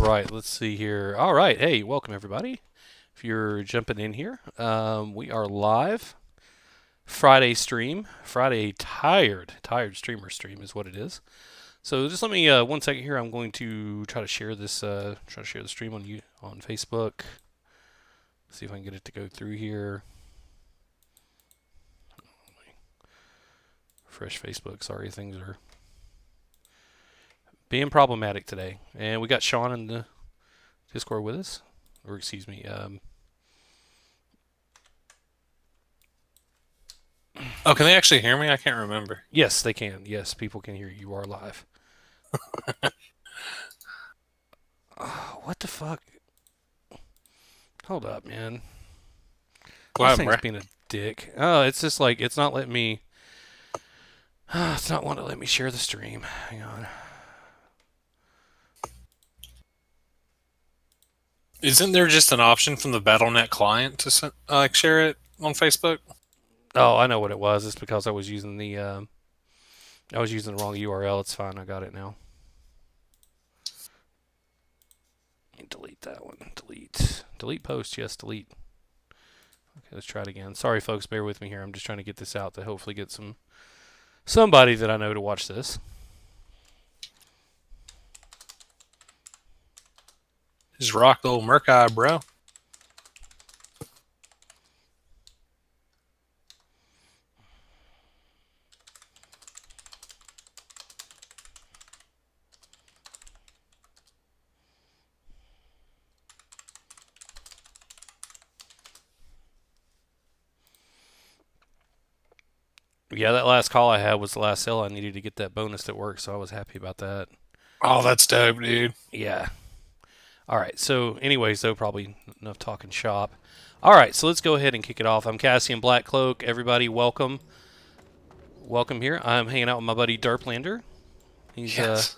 right, let's see here. All right, hey, welcome everybody. If you're jumping in here, we are live. Friday stream. Friday tired streamer stream is what it is. So just let me 1 second here. I'm going to try to share this. Try to share the stream on Facebook. See if I can get it to go through here. Fresh Facebook. Sorry, things are being problematic today. And we got Sean in the Discord with us, or excuse me. Oh, can they actually hear me? I can't remember. Yes, they can. Yes, people can hear you. You are live. Oh, what the fuck? Hold up, man. What This happened, thing's bro? being a dick. Oh, it's just like it's not letting me. It's not wanting to let me share the stream. Hang on. Isn't there just an option from the BattleNet client to share it on Facebook? Oh, I know what it was. It's because I was using the wrong URL. It's fine. I got it now. Delete that one. Delete post. Yes, delete. Okay, let's try it again. Sorry, folks. Bear with me here. I'm just trying to get this out to hopefully get somebody that I know to watch this. Just rock the old Merc Eye, bro. Yeah, that last call I had was the last sale I needed to get that bonus at work, so I was happy about that. Oh, that's dope, dude. Yeah. All right. So, anyways, though, probably enough talking shop. All right. So let's go ahead and kick it off. I'm Kassien Black Cloak. Everybody, welcome. Welcome here. I'm hanging out with my buddy Derplander. He's Yes.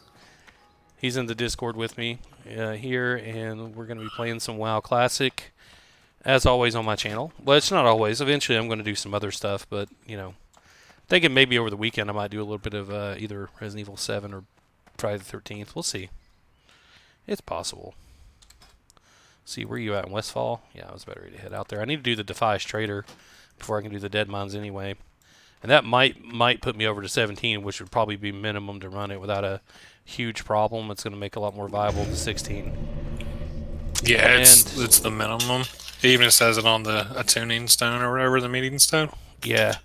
he's in the Discord with me here, and we're going to be playing some WoW Classic, as always on my channel. Well, it's not always. Eventually, I'm going to do some other stuff, but thinking maybe over the weekend I might do a little bit of either Resident Evil 7 or Friday the 13th. We'll see. It's possible. See, where you at in Westfall? Yeah, I was about ready to head out there. I need to do the Defies Trader before I can do the Deadmines anyway. And that might put me over to 17, which would probably be minimum to run it without a huge problem. It's going to make a lot more viable to 16. Yeah, And it's the minimum. It even says it on the tuning stone or whatever, the meeting stone. yeah.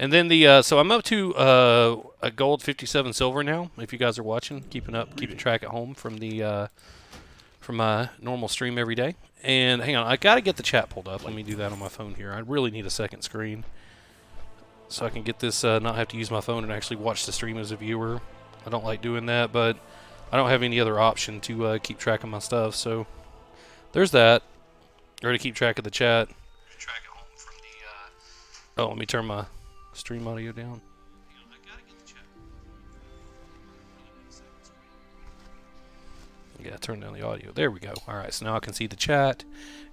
And then so I'm up to a gold 57 silver now. If you guys are watching, keeping track at home from my normal stream every day. And hang on, I got to get the chat pulled up. Let me do that on my phone here. I really need a second screen so I can get this, not have to use my phone and actually watch the stream as a viewer. I don't like doing that, but I don't have any other option to keep track of my stuff. So there's that. Or to keep track of the chat. Oh, let me turn my stream audio down. Yeah, turn down the audio. There we go. All right, so now I can see the chat,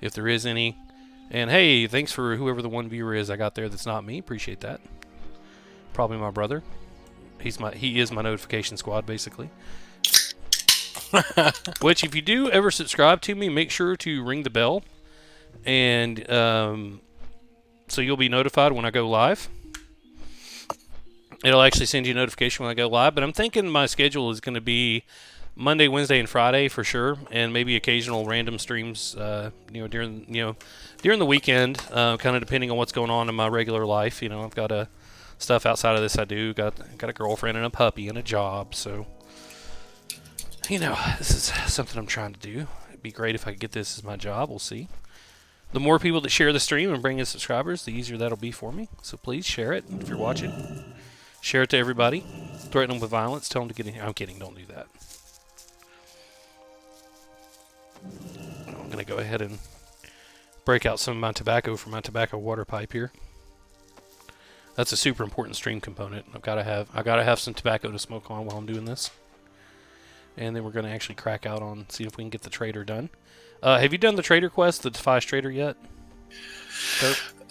if there is any. And hey, thanks for whoever the one viewer is I got there that's not me. Appreciate that. Probably my brother. He is my notification squad, basically. Which, if you do ever subscribe to me, make sure to ring the bell, and so you'll be notified when I go live. It'll actually send you a notification when I go live. But I'm thinking my schedule is going to be Monday, Wednesday, and Friday for sure, and maybe occasional random streams. During the weekend, kind of depending on what's going on in my regular life. I've got stuff outside of this I do. Got a girlfriend and a puppy and a job, so this is something I'm trying to do. It'd be great if I could get this as my job. We'll see. The more people that share the stream and bring in subscribers, the easier that'll be for me. So please share it if you're watching. Share it to everybody. Threaten them with violence. Tell them to get in here. I'm kidding. Don't do that. I'm going to go ahead and break out some of my tobacco from my tobacco water pipe here. That's a super important stream component. I gotta have some tobacco to smoke on while I'm doing this. And then we're going to actually crack out on, see if we can get the trader done. Have you done the trader quest, the Defies Trader yet?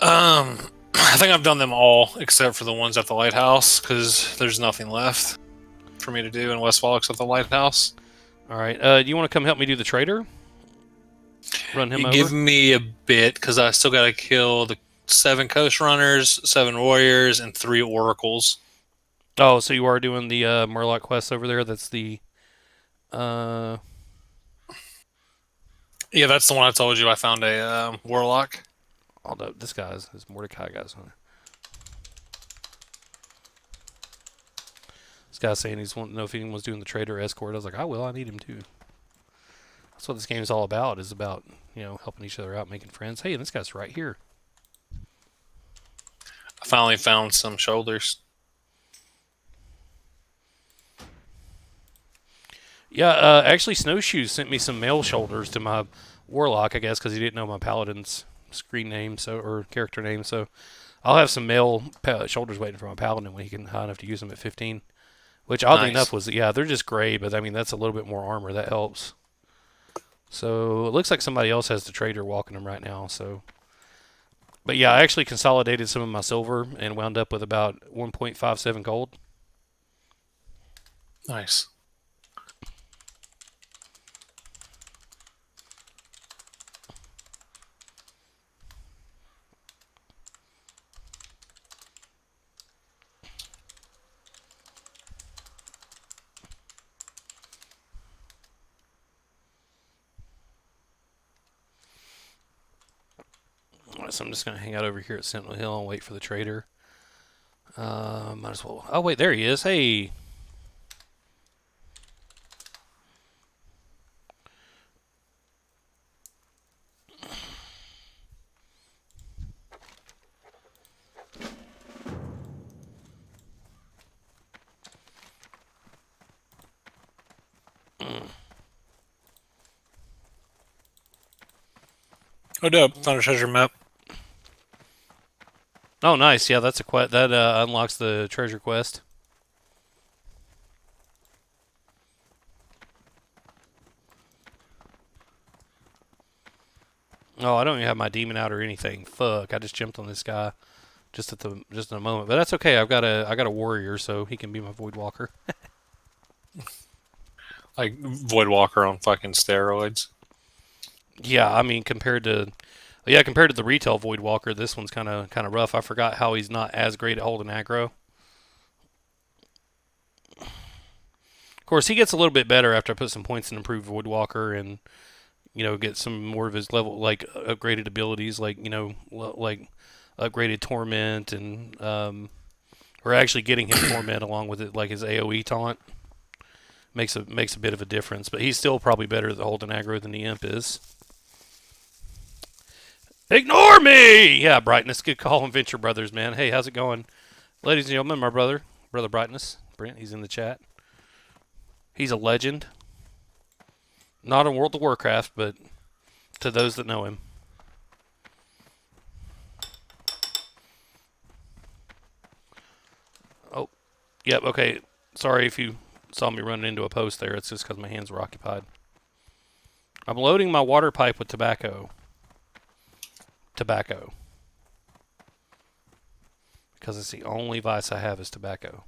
I think I've done them all except for the ones at the lighthouse because there's nothing left for me to do in Westfall except the lighthouse. All right. Do you want to come help me do the trader? Run him You over. give me a bit because I still got to kill the 7 Coast Runners, 7 Warriors, and 3 Oracles. Oh, so you are doing the Murloc quest over there? That's the uh. Yeah, that's the one I told you. I found a Warlock. Although this guy's this Mordecai guy's on. This guy's saying he's wanting to know if anyone's doing the trader escort. I was like, I will. I need him too. That's what this game is all about. Is about helping each other out, making friends. Hey, and this guy's right here. I finally found some shoulders. Yeah, actually, Snowshoes sent me some male shoulders to my warlock, I guess, because he didn't know my paladin's screen name, or character name. So I'll have some male shoulders waiting for my paladin when he can high enough to use them at 15. Which oddly Nice. enough was they're just gray, but I mean that's a little bit more armor that helps. So it looks like somebody else has the trader walking them right now. So, but yeah, I actually consolidated some of my silver and wound up with about 1.57 gold. Nice. So I'm just gonna hang out over here at Sentinel Hill and wait for the trader. Might as well. Oh wait, there he is. Hey. Oh, dope. Found a treasure map. Oh, nice. Yeah, that's a quest that unlocks the treasure quest. Oh, I don't even have my demon out or anything. Fuck! I just jumped on this guy just in a moment, but that's okay. I got a warrior, so he can be my void walker. Like Voidwalker on fucking steroids. Yeah, I mean compared to the retail void walker, this one's kind of rough. I forgot how he's not as great at holding aggro. Of course, he gets a little bit better after I put some points in improved void walker and get some more of his level like upgraded abilities like like upgraded torment and we're actually getting him torment along with it like his AoE taunt makes a bit of a difference, but he's still probably better at holding aggro than the imp is. Ignore me! Yeah, Brightness. Good call on Venture Brothers, man. Hey, how's it going? Ladies and gentlemen, my brother Brightness. Brent, he's in the chat. He's a legend. Not in World of Warcraft, but to those that know him. Oh, yep, okay. Sorry if you saw me running into a post there. It's just because my hands were occupied. I'm loading my water pipe with tobacco. Because it's the only vice I have is tobacco.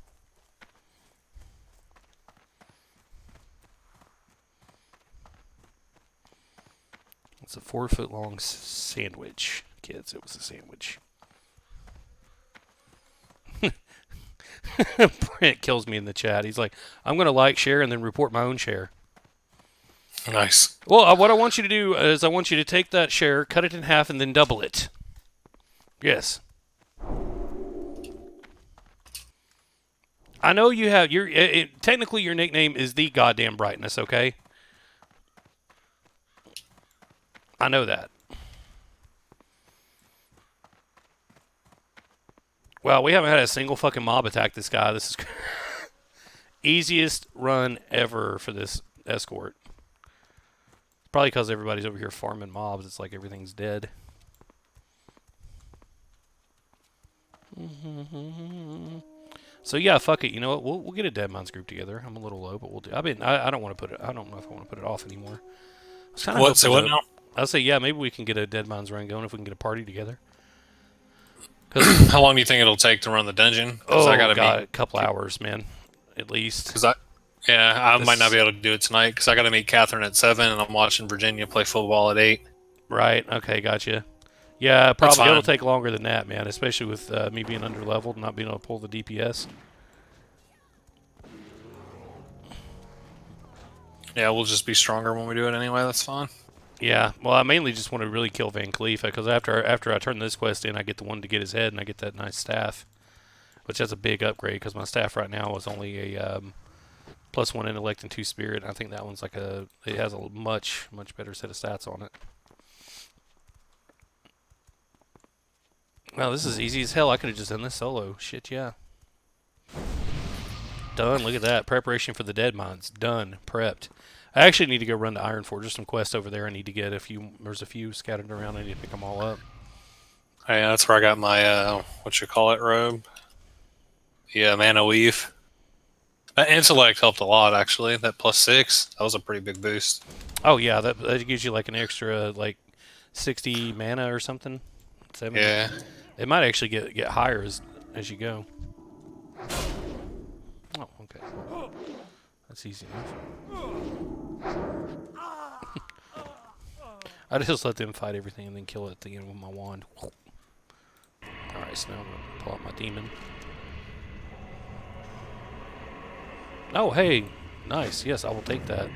It's a 4-foot long sandwich, kids. It was a sandwich. Brent kills me in the chat. He's like, I'm going to like, share, and then report my own share. Nice. Well, what I want you to do is I want you to take that share, cut it in half, and then double it. Yes. I know you have technically your nickname is the goddamn Brightness, okay? I know that. Well, we haven't had a single fucking mob attack this guy. This is easiest run ever for this escort. Probably because everybody's over here farming mobs. It's like everything's dead. So yeah, fuck it. You know what? We'll get a Deadmines group together. I'm a little low, but we'll do. I don't want to put it. I don't know if I want to put it off anymore. What? Say what now? I'll say yeah. Maybe we can get a Deadmines run going if we can get a party together. How long do you think it'll take to run the dungeon? Oh, I gotta God, a couple hours, man, at least. Because Yeah, I might not be able to do it tonight because I got to meet Catherine at 7, and I'm watching Virginia play football at 8. Right. Okay. Gotcha. Yeah. That's Probably it'll fine. take longer than that, man. Especially with me being under leveled and not being able to pull the DPS. Yeah, we'll just be stronger when we do it anyway. That's fine. Yeah. Well, I mainly just want to really kill Van Cleef because after I turn this quest in, I get the one to get his head and I get that nice staff, which has a big upgrade because my staff right now is only a +1 intellect and 2 spirit. I think that one's like it has a much better set of stats on it. Wow, this is easy as hell. I could have just done this solo. Shit, yeah. Done. Look at that. Preparation for the Deadmines. Done. Prepped. I actually need to go run to Iron Forge. There's some quests over there I need to get. There's a few scattered around. I need to pick them all up. Hey, that's where I got my, what you call it, robe. Yeah, Mana Weave. That intellect helped a lot, actually. That +6, that was a pretty big boost. Oh, yeah. That gives you like an extra, like, 60 mana or something. 70. Yeah. It might actually get higher as you go. Oh, okay. That's easy enough. I just let them fight everything and then kill it at the end with my wand. Alright, so now I'm going to pull out my demon. Oh, hey. Nice. Yes, I will take that.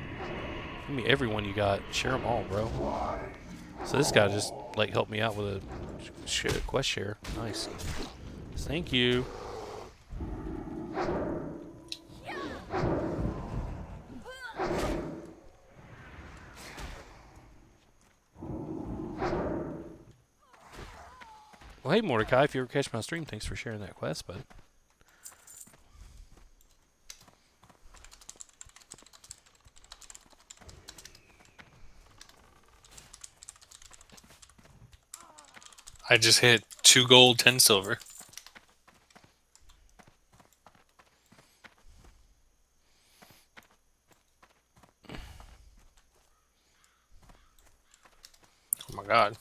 Give me every one you got. Share them all, bro. So this guy just, like, helped me out with a quest share. Nice. Thank you. Well, hey, Mordecai, if you ever catch my stream, thanks for sharing that quest, bud. I just hit 2 gold, 10 silver. Oh my god.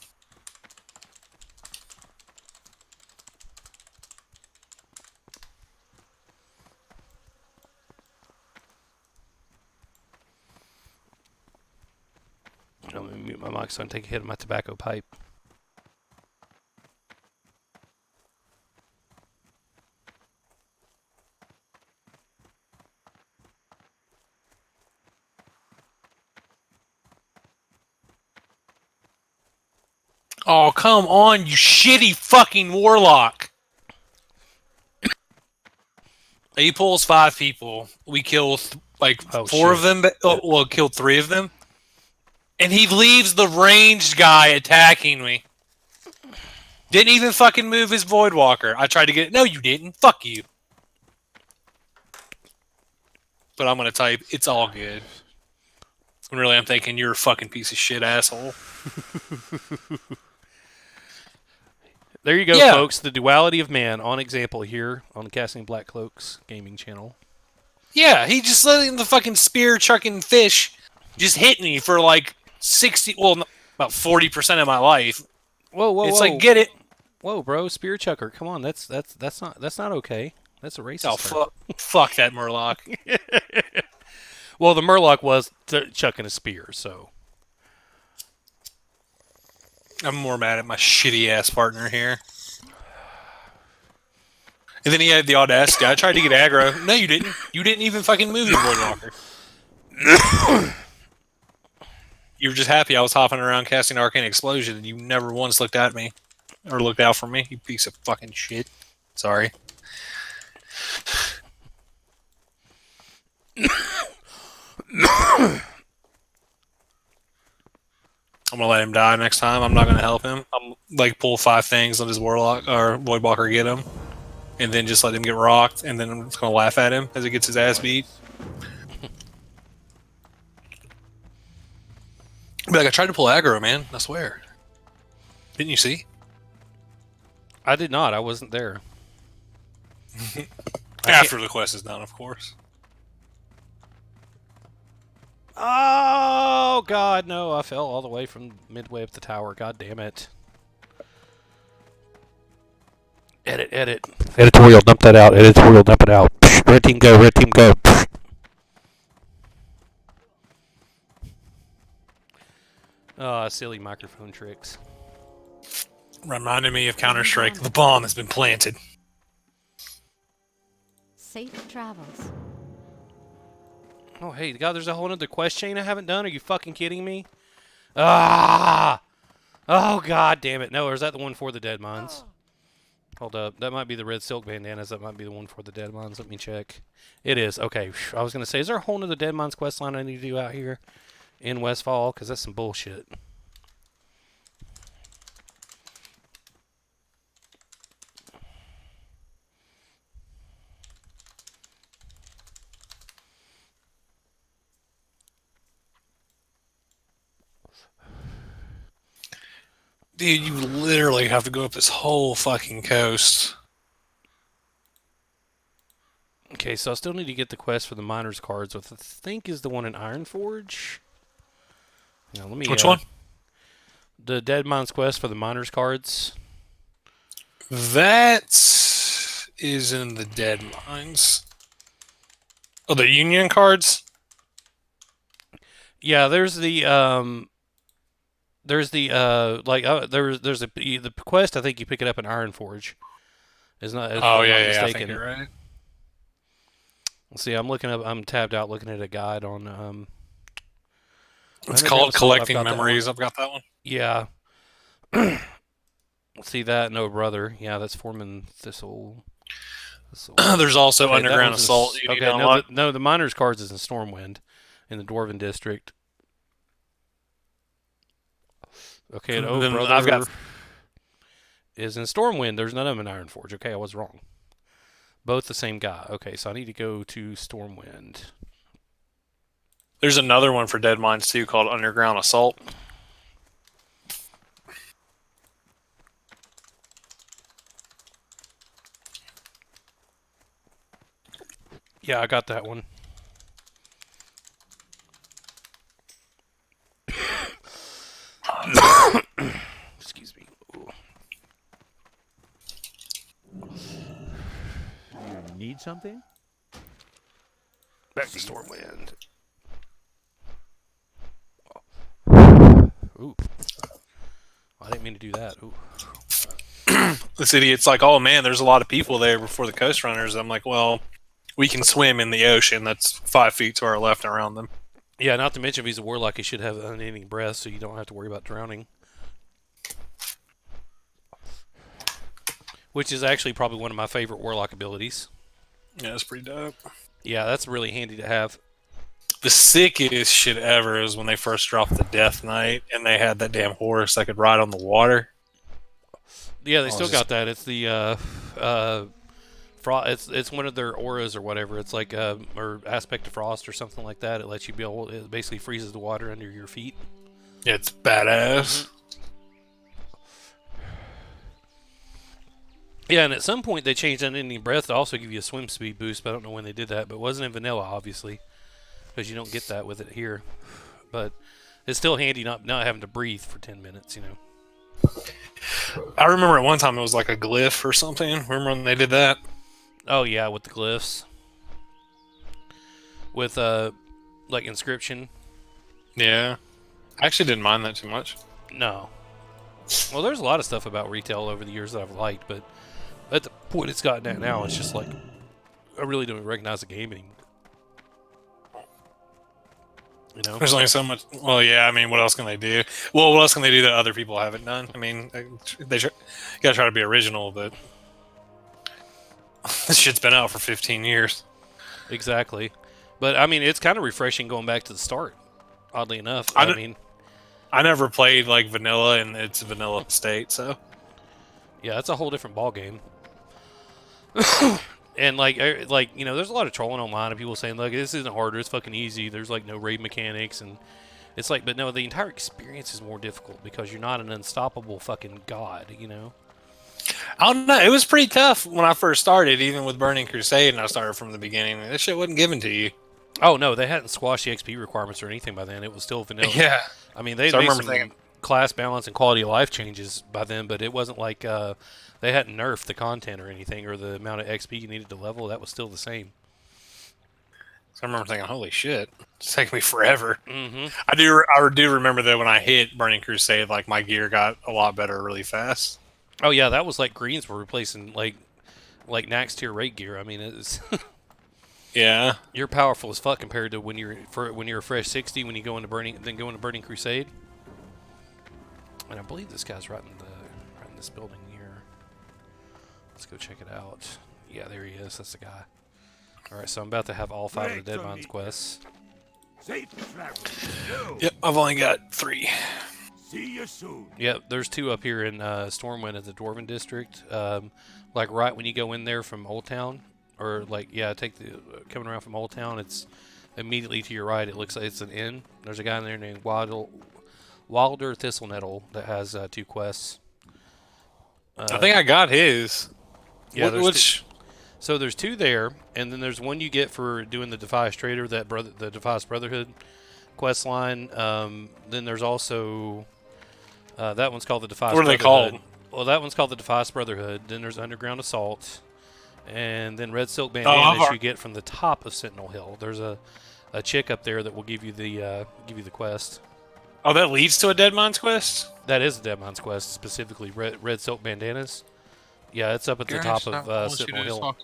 I'm going to mute my mic so I can take a hit of my tobacco pipe. Oh, come on, you shitty fucking warlock. He pulls 5 people. We kill, four of them. Well, killed 3 of them. And he leaves the ranged guy attacking me. Didn't even fucking move his Voidwalker. I tried to get it. No, you didn't. Fuck you. But I'm going to type, it's all good. And really, I'm thinking, you're a fucking piece of shit, asshole. There you go, folks. The duality of man on example here on the Kassien Black Cloaks gaming channel. Yeah, he just letting the fucking spear chucking fish just hit me for like 60, well, about 40% of my life. Whoa! It's like, get it. Whoa, bro, spear chucker. Come on, that's not okay. That's a racist. Oh, fuck that Murloc. Well, the Murloc was chucking a spear, so. I'm more mad at my shitty ass partner here. And then he had the audacity. I tried to get aggro. No, you didn't. You didn't even fucking move your Voidwalker. You were just happy I was hopping around casting Arcane Explosion and you never once looked at me. Or looked out for me, you piece of fucking shit. Sorry. I'm gonna let him die next time. I'm not gonna help him. I'm like pull 5 things on his Warlock or Voidwalker, get him, and then just let him get rocked, and then I'm just gonna laugh at him as he gets his ass beat. Be like, I tried to pull aggro, man. I swear. Didn't you see? I did not. I wasn't there. After the quest is done, of course. Oh, God, no. I fell all the way from midway up the tower. God damn it. Edit. Editorial, dump that out. Editorial, dump it out. Red team, go. Red team, go. Silly microphone tricks. Reminded me of Counter-Strike. The bomb has been planted. Safe travels. Oh, hey, God, there's a whole other quest chain I haven't done. Are you fucking kidding me? Ah! Oh, God damn it. No, or is that the one for the Deadmines? Hold up. That might be the red silk bandanas. That might be the one for the Deadmines. Let me check. It is. Okay. I was going to say, is there a whole other Deadmines quest line I need to do out here in Westfall? Because that's some bullshit. Dude, you literally have to go up this whole fucking coast. Okay, so I still need to get the quest for the miner's cards, which I think is the one in Ironforge. Now, let me, Which one? The Deadmines quest for the miner's cards. That is in the Deadmines. Oh, the Union cards? Yeah, there's the there's the quest. I think you pick it up in Ironforge. Is not? If Oh I'm not yeah, mistaken. I think you're right. See, I'm tabbed out looking at a guide on. It's called Collecting Memories. I've got that one. Yeah. See that? No, brother. Yeah, that's Foreman Thistle. There's also Okay, Underground Assault. No, the Miner's Cards is in Stormwind, in the Dwarven District. Okay, and oh, brother, I've got is in Stormwind. There's none of them in Ironforge. Okay, I was wrong. Both the same guy. Okay, so I need to go to Stormwind. There's another one for Deadmines too called Underground Assault. Yeah, I got that one. Excuse me. Ooh. You need something? Back to Stormwind. Ooh. I didn't mean to do that. Ooh. This idiot's like, oh man, there's a lot of people there before the Coast Runners. I'm like, well, we can swim in the ocean. That's 5 feet to our left and around them. Yeah, not to mention if he's a warlock, he should have unending breath, so you don't have to worry about drowning. Which is actually probably one of my favorite warlock abilities. Yeah, that's pretty dope. Yeah, that's really handy to have. The sickest shit ever is when they first dropped the Death Knight and they had that damn horse that could ride on the water. Yeah, they still got that. It's the it's one of their auras or whatever. It's like or aspect of frost or something like that. It lets you it basically freezes the water under your feet. Yeah, it's badass. Mm-hmm. Yeah, and at some point they changed unending breath to also give you a swim speed boost, but I don't know when they did that. But it wasn't in vanilla, obviously, because you don't get that with it here. But it's still handy not having to breathe for 10 minutes, you know. I remember at one time it was like a glyph or something. Remember when they did that? Oh yeah, with the glyphs. With like inscription. Yeah. I actually didn't mind that too much. No. Well, there's a lot of stuff about retail over the years that I've liked, but at the point it's gotten at now, it's just like I really don't recognize the game anymore. You know? There's only so much. Well, yeah. I mean, what else can they do? Well, what else can they do that other people haven't done? I mean, they gotta try to be original, but this shit's been out for 15 years. Exactly. But I mean, it's kind of refreshing going back to the start. Oddly enough, I mean, I never played like vanilla in its vanilla state, so yeah, it's a whole different ball game. And like you know, there's a lot of trolling online of people saying, "Look, this isn't harder. It's fucking easy. There's like no raid mechanics," and it's like, but no, the entire experience is more difficult because you're not an unstoppable fucking god, you know. I don't know. It was pretty tough when I first started, even with Burning Crusade, and I started from the beginning. That shit wasn't given to you. Oh no, they hadn't squashed the XP requirements or anything by then. It was still vanilla. Yeah. I mean, they So I made remember some class balance and quality of life changes by then, but it wasn't like they hadn't nerfed the content or anything or the amount of XP you needed to level. That was still the same. I remember thinking, "Holy shit, it's taking me forever." Mm-hmm. I do remember that when I hit Burning Crusade, like my gear got a lot better really fast. Oh yeah, that was like greens were replacing like Nax tier rate gear. I mean, it's Yeah. you're powerful as fuck compared to when you're a fresh 60 when you go into Burning Crusade. And I believe this guy's right in this building here. Let's go check it out. Yeah, there he is. That's the guy. All right, so I'm about to have all 5 of the Deadmines quests. Safe travel. Yep, I've only got 3. See you soon. Yep, there's 2 up here in Stormwind at the Dwarven District. Like right when you go in there from Old Town, or like coming around from Old Town, it's immediately to your right. It looks like it's an inn. There's a guy in there named Wilder Thistlenettle that has 2 quests. I think I got his. Yeah, Which? So there's 2 there, and then there's one you get for doing the Defias Trader, the Defias Brotherhood quest line. Then there's also that one's called the Defias Brotherhood. What are they called? Well, that one's called the Defias Brotherhood. Then there's Underground Assault, and then Red Silk Bandanas you get from the top of Sentinel Hill. There's a chick up there that will give you the quest. Oh, that leads to a Deadmines quest? That is a Deadmines quest, specifically Red Silk Bandanas. Yeah, it's up at the top of Sentinel Hill.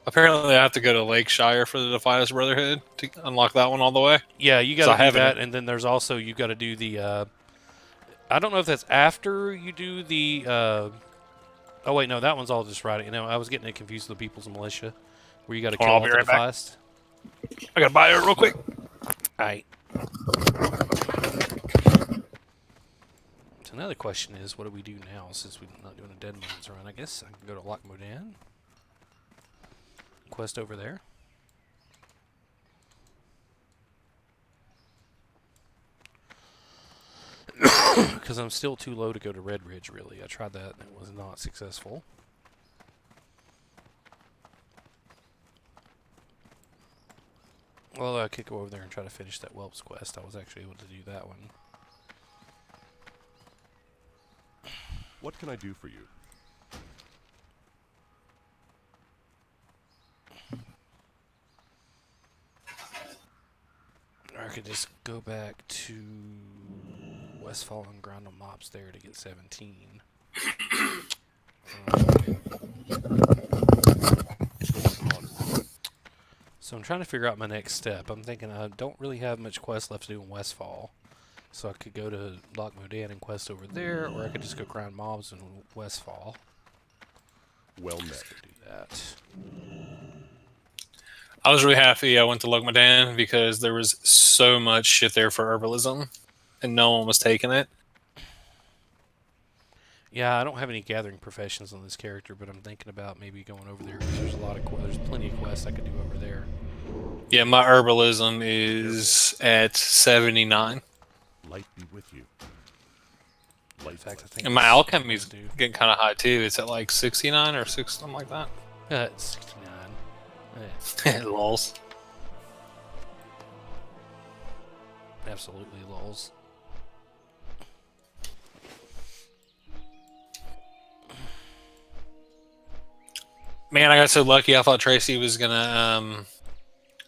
Apparently, I have to go to Lakeshire for the Defias Brotherhood to unlock that one all the way. Yeah, you got to do that, and then there's also you got to do the. I don't know if that's after you do the. Oh wait, no, that one's all just right. You know, I was getting it confused with the People's Militia, where you got to kill all the Defias. I gotta buy it real quick. All right. So now the question is, what do we do now since we're not doing a Deadmines run? I guess I can go to Loch Modan. Quest over there. Because I'm still too low to go to Red Ridge, really. I tried that and it was not successful. Well, I could go over there and try to finish that Whelps quest. I was actually able to do that one. What can I do for you? Or I could just go back to Westfall and grind on mobs there to get 17. So I'm trying to figure out my next step. I'm thinking I don't really have much quest left to do in Westfall. So I could go to Loch Modan and quest over there, or I could just go grind mobs in Westfall. Well met. Let's go do that. I was really happy I went to Loch Modan because there was so much shit there for herbalism, and no one was taking it. Yeah, I don't have any gathering professions on this character, but I'm thinking about maybe going over there because there's plenty of quests I could do over there. Yeah, my herbalism is at 79. Light be with you. In fact, I think And my alchemy's getting kind of high too. It's at like 69 or 6, something like that. It's 69. Lols. Absolutely lols. Man, I got so lucky. I thought Tracy was gonna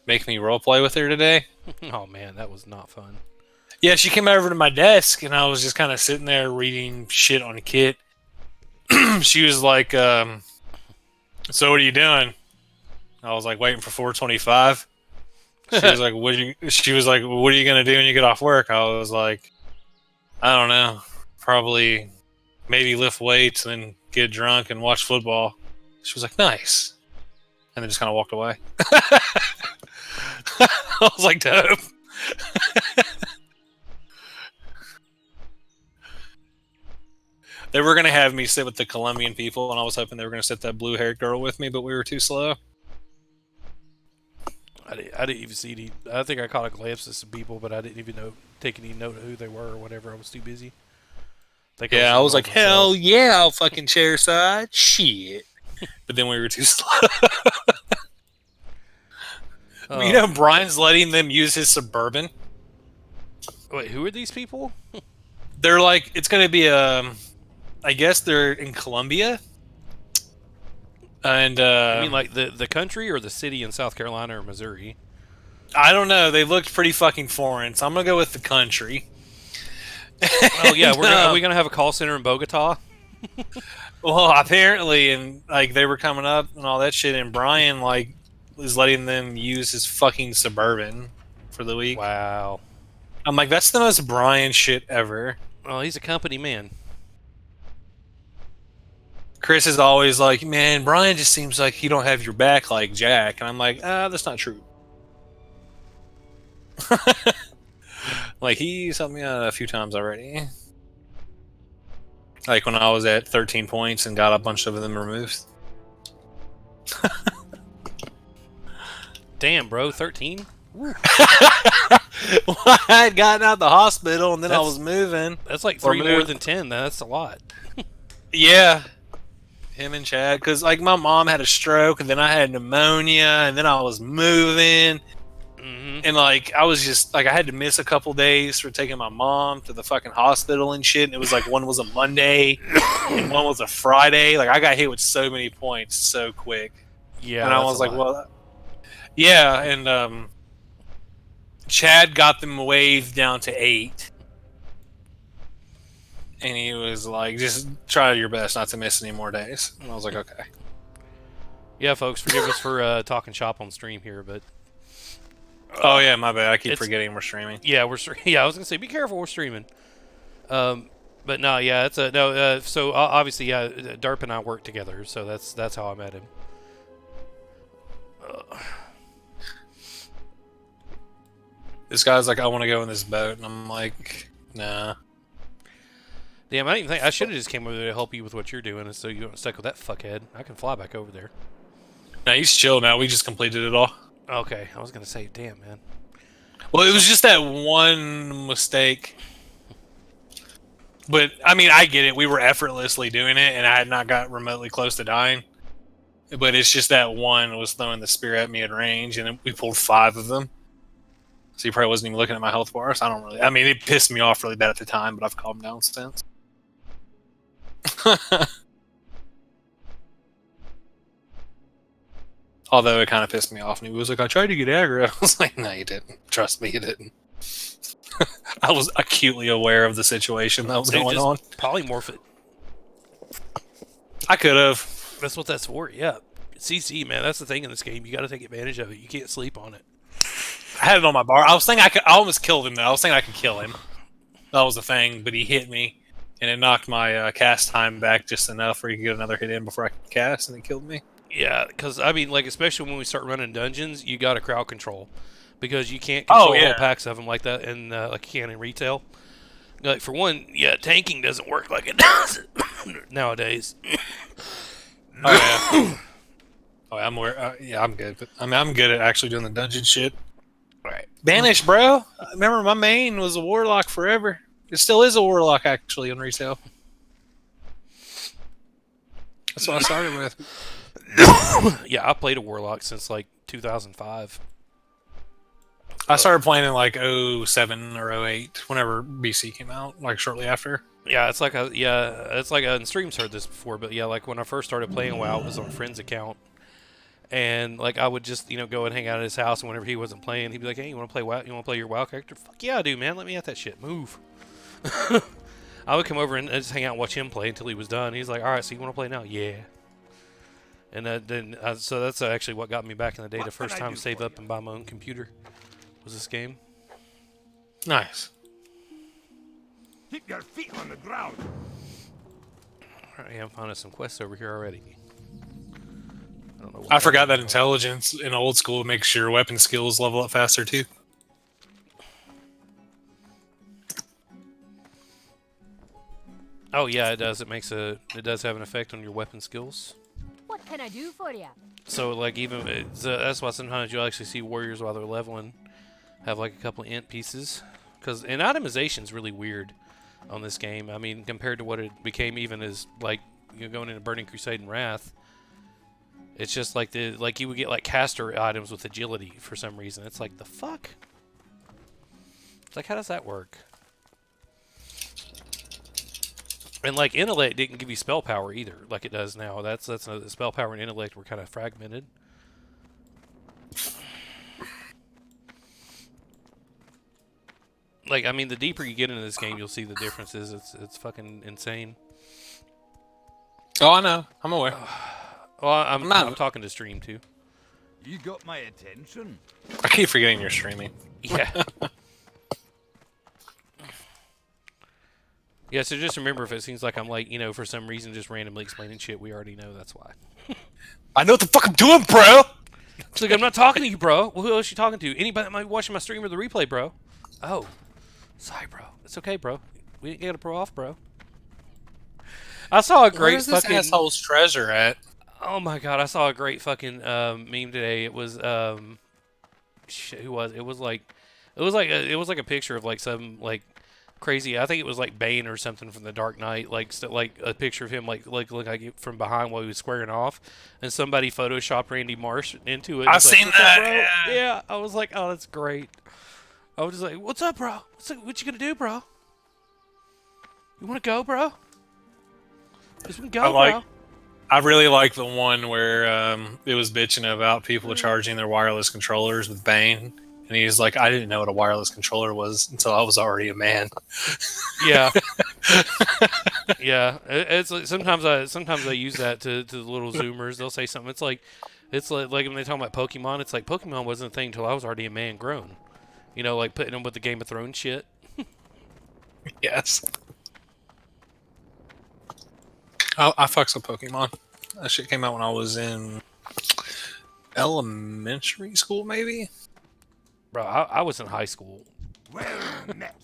make me roleplay with her today. Oh man, that was not fun. Yeah, she came over to my desk, and I was just kind of sitting there reading shit on Kit. She was like, "So what are you doing?" I was like, "Waiting for 425." She was like, "What are you gonna do when you get off work?" I was like, "I don't know. Probably, maybe lift weights and then get drunk and watch football." She was like, "Nice," and then just kind of walked away. I was like, "Dope." They were going to have me sit with the Colombian people, and I was hoping they were going to sit that blue-haired girl with me, but we were too slow. I didn't even see any. I think I caught a glimpse of some people, but I didn't even take any note of who they were or whatever. I was too busy. I was like, hell yeah, I'll fucking chair side. Shit. But then we were too slow. You know, Brian's letting them use his Suburban. Wait, who are these people? They're like, it's going to be I guess they're in Colombia. And I mean, like the country or the city in South Carolina or Missouri? I don't know. They looked pretty fucking foreign, so I'm gonna go with the country. Oh yeah, are we gonna have a call center in Bogota? Well, apparently, and like they were coming up and all that shit, and Brian like is letting them use his fucking Suburban for the week. Wow. I'm like, that's the most Brian shit ever. Well, he's a company man. Chris is always like, man, Brian just seems like he don't have your back like Jack, and I'm like, that's not true. Like he's helped me out a few times already. Like when I was at 13 points and got a bunch of them removed. Damn, bro, 13? Well, I had gotten out the hospital and then I was moving. That's like 3 more than 10. That's a lot. Yeah. Him and Chad. Because like my mom had a stroke and then I had pneumonia and then I was moving. And like I was just like I had to miss a couple days for taking my mom to the fucking hospital and shit. And it was like one was a Monday and one was a Friday. Like I got hit with so many points so quick. Yeah. And I was like, well, yeah. And Chad got them waived down to 8. And he was like, just try your best not to miss any more days. And I was like, okay. Yeah, folks, forgive us for talking shop on stream here, but oh yeah, my bad. I keep forgetting we're streaming. Yeah, I was gonna say, be careful, we're streaming. But no, yeah, it's a no. So obviously, yeah, Darp and I work together, so that's how I met him. This guy's like, I want to go in this boat, and I'm like, nah. Damn, I didn't think I should have just came over there to help you with what you're doing, and so you don't stuck with that fuckhead. I can fly back over there. Nah, he's chill now. We just completed it all. Okay, I was gonna say, damn, man. Well, it was just that one mistake. But I mean, I get it. We were effortlessly doing it, and I had not got remotely close to dying. But it's just that one was throwing the spear at me at range, and we pulled 5 of them. So he probably wasn't even looking at my health bar. So I mean, it pissed me off really bad at the time, but I've calmed down since. Although it kind of pissed me off, and he was like, I tried to get aggro. I was like, no, you didn't. Trust me, you didn't. I was acutely aware of the situation that was going on. Polymorph it. I could have. That's what that's for, yeah. CC, man, that's the thing in this game. You got to take advantage of it. You can't sleep on it. I had it on my bar. I was thinking I almost killed him, though. I was thinking I could kill him. That was the thing, but he hit me, and it knocked my cast time back just enough where he could get another hit in before I could cast, and it killed me. Yeah, because, I mean, like, especially when we start running dungeons, you got to crowd control. Because you can't control whole packs of them like that, and like you can in retail. Like, for one, yeah, tanking doesn't work like it does nowadays. Oh, yeah. Oh, I'm aware. Yeah, I'm good. But I mean, I'm good at actually doing the dungeon shit. Right. Banish, bro. Remember, my main was a warlock forever. It still is a warlock, actually, on retail. That's what I started with. Yeah, I played a warlock since like 2005. I started playing in like 07 or 08, whenever BC came out, like shortly after. Yeah, it's like and streams heard this before, but yeah, like when I first started playing WoW, it was on a friend's account, and like I would just go and hang out at his house, and whenever he wasn't playing, he'd be like, "Hey, you want to play WoW? You want to play your WoW character? Fuck yeah, I do, man. Let me at that shit. Move." I would come over and just hang out and watch him play until he was done. He's like, "All right, so you want to play now?" Yeah. And so that's actually what got me back in the day. The first time to save up and buy my own computer was this game. Nice. Keep your feet on the ground. Alright, I'm finding some quests over here already. I don't know. I forgot that intelligence in old school makes your weapon skills level up faster too. Oh yeah, it does. It does have an effect on your weapon skills. What can I do for you? So like that's why sometimes you'll actually see warriors while they're leveling have like a couple of int pieces, because itemization is really weird on this game. I mean, compared to what it became even as like going into Burning Crusade and Wrath, it's just like you would get like caster items with agility for some reason. It's like, the fuck? It's like, how does that work? And like intellect didn't give you spell power either, like it does now. That's the spell power and intellect were kind of fragmented. Like, I mean, the deeper you get into this game, you'll see the differences. It's fucking insane. Oh, I know. I'm aware. Well, I'm talking to stream too. You got my attention. I keep forgetting you're streaming. Yeah. Yeah, so just remember, if it seems like I'm like, for some reason just randomly explaining shit, we already know that's why. I know what the fuck I'm doing, bro! It's like, I'm not talking to you, bro. Well, who else you talking to? Anybody that might be watching my stream or the replay, bro. Oh. Sorry, bro. It's okay, bro. We ain't got to pro off, bro. I saw a great Where's this asshole's treasure at? Oh my god, I saw a great fucking meme today. It was who was it? It was like a picture of like some like crazy. I think it was like Bane or something from the Dark Knight. Like a picture of him look like from behind while he was squaring off, and somebody photoshopped Randy Marsh into it. I've seen that. Bro? Yeah, I was like, oh, that's great. I was just like, what's up, bro? What you gonna do, bro? You wanna go, bro? Just go, bro. I really like the one where it was bitching about people charging their wireless controllers with Bane, and he's like, "I didn't know what a wireless controller was until I was already a man." Yeah, yeah. It's like, sometimes I use that to the little Zoomers. They'll say something. It's like when they talk about Pokemon. It's like Pokemon wasn't a thing until I was already a man grown. Like putting them with the Game of Thrones shit. Yes. I fucks with Pokemon. That shit came out when I was in elementary school, maybe? Bro, I was in high school. Well met.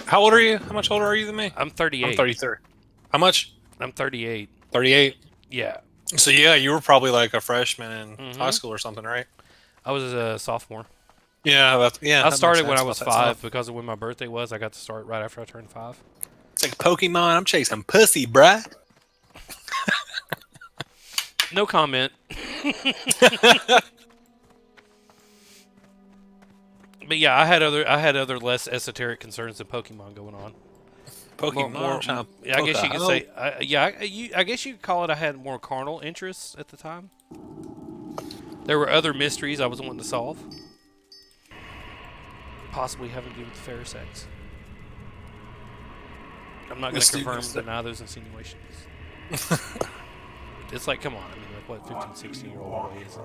How old are you? How much older are you than me? I'm 38. I'm 33. How much? I'm 38. 38? Yeah. So, yeah, you were probably like a freshman in high school or something, right? I was a sophomore. Yeah, I started when I was 5 because of when my birthday was. I got to start right after I turned 5. It's like Pokemon. I'm chasing pussy, bruh. No comment. But yeah, I had other less esoteric concerns than Pokemon going on. Pokemon. I guess you could say. I guess you could call it. I had more carnal interests at the time. There were other mysteries I was wanting to solve. Possibly having to do with the fair sex. I'm not going to confirm or deny those insinuations. It's like, come on. I mean, like, what 15, 16-year-old boy is.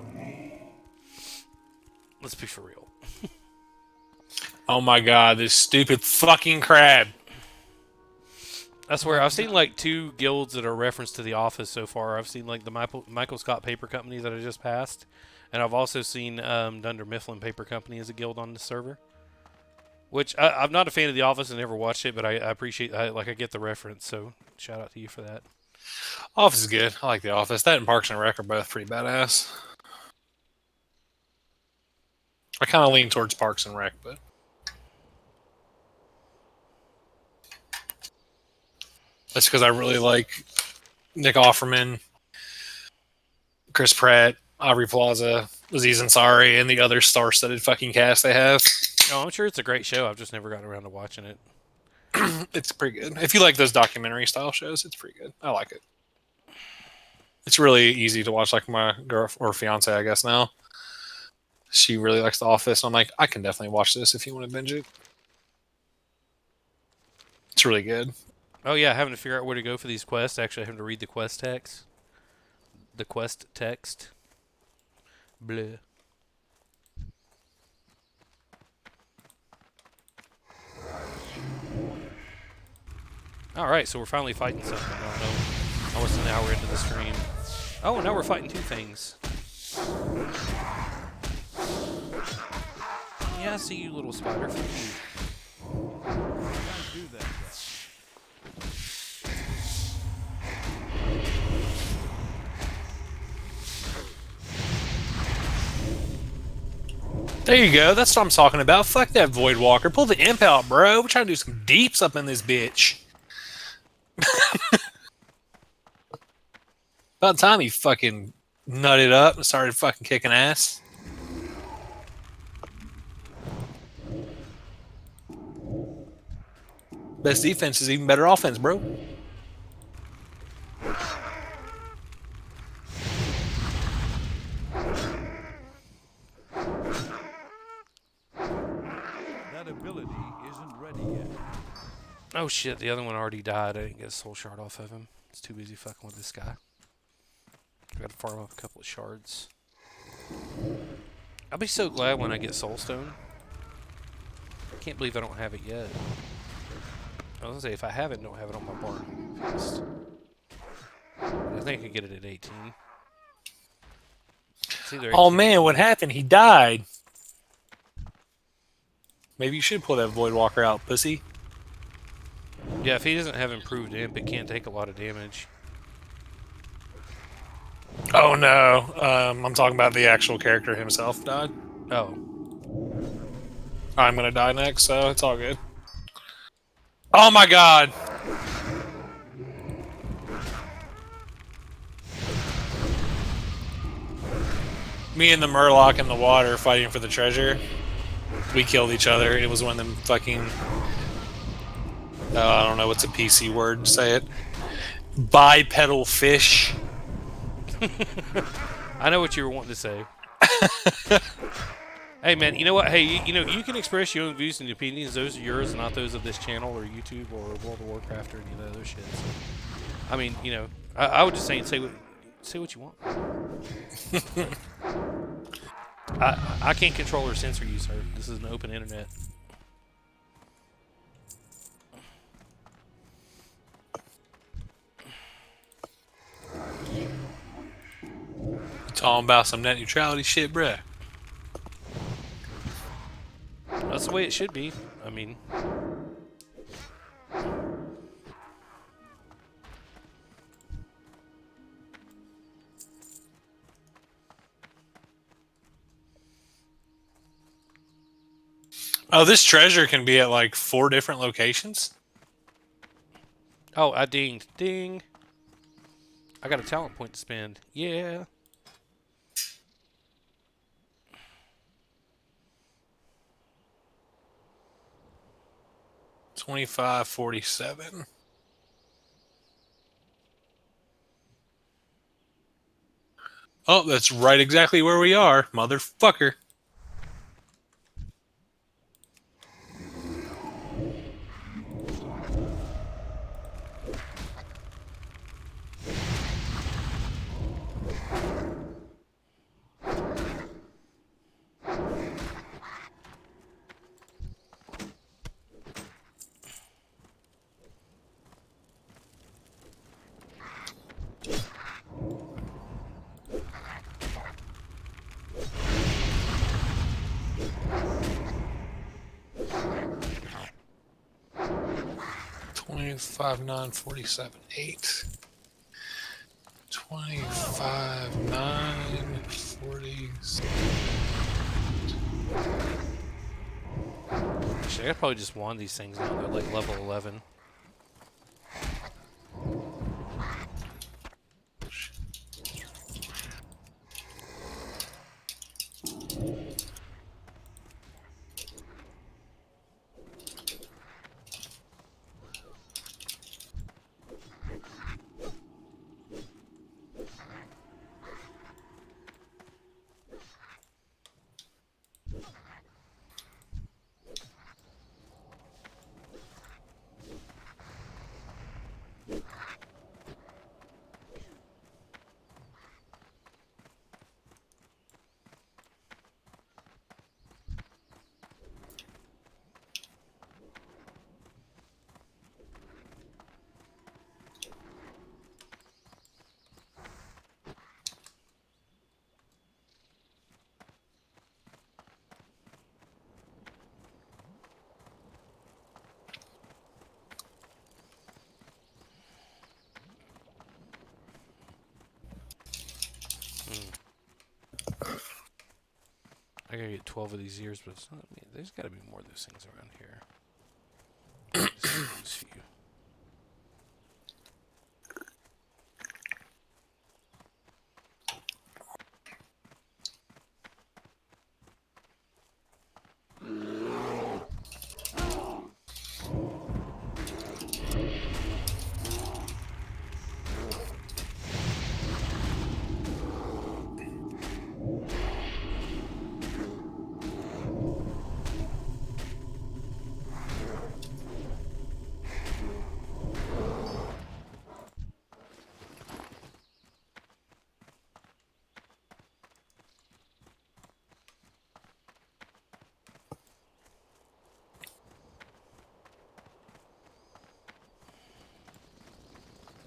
Let's be for real. Oh my god, this stupid fucking crab. I swear, I've seen like 2 guilds that are referenced to The Office so far. I've seen like the Michael Scott Paper Company that I just passed, and I've also seen Dunder Mifflin Paper Company as a guild on the server. Which I'm not a fan of The Office and never watched it, but I appreciate. I get the reference, so shout out to you for that. Office is good. I like The Office. That and Parks and Rec are both pretty badass. I kind of lean towards Parks and Rec, but that's because I really like Nick Offerman, Chris Pratt, Aubrey Plaza, Aziz Ansari, and the other star-studded fucking cast they have. Oh, I'm sure it's a great show. I've just never gotten around to watching it. It's pretty good. If you like those documentary-style shows, it's pretty good. I like it. It's really easy to watch, like my girl or fiance, I guess now. She really likes The Office. I'm like, I can definitely watch this if you want to binge it. It's really good. Oh yeah, having to figure out where to go for these quests. Actually, having to read the quest text. The quest text. Bleh. All right, so we're finally fighting something. I don't know. Almost an hour into the stream. Oh, now we're fighting 2 things. Yeah, I see you, little spider. There you go. That's what I'm talking about. Fuck that Void Walker. Pull the imp out, bro. We're trying to do some deeps up in this bitch. About time he fucking nutted up and started fucking kicking ass. Best defense is even better offense, bro. That ability isn't ready yet. Oh shit, the other one already died. I didn't get a soul shard off of him. It's too busy fucking with this guy. I gotta farm up a couple of shards. I'll be so glad when I get soulstone. I can't believe I don't have it yet. I was gonna say, if I have it, don't have it on my barn. I'm pissed. I think I could get it at 18. It's either 18 Oh man, what happened? He died. Maybe you should pull that Voidwalker out, pussy. Yeah, if he doesn't have improved imp, it can't take a lot of damage. Oh no, I'm talking about the actual character himself died. Oh. I'm gonna die next, so it's all good. Oh my god! Me and the Murloc in the water fighting for the treasure. We killed each other. It was one of them fucking... I don't know what's a PC word. Say it. Bipedal fish. I know what you were wanting to say. Hey man, you know what? Hey, you know, you can express your own views and opinions. Those are yours, not those of this channel or YouTube or World of Warcraft or any of that other shit. So, I mean, you know, I would just say what you want. I can't control or censor you, sir. This is an open internet. Talking about some net neutrality shit, bruh. That's the way it should be. I mean... Oh, this treasure can be at like 4 different locations? Oh, I dinged. Ding. I got a talent point to spend. Yeah. $25.47. Oh, that's right exactly where we are, motherfucker. $25,947.8. $25,947. Actually, I could probably just wand these things now. They're like level 11. I gotta get 12 of these ears, but it's not, I mean, there's gotta be more of those things around here. Just those few.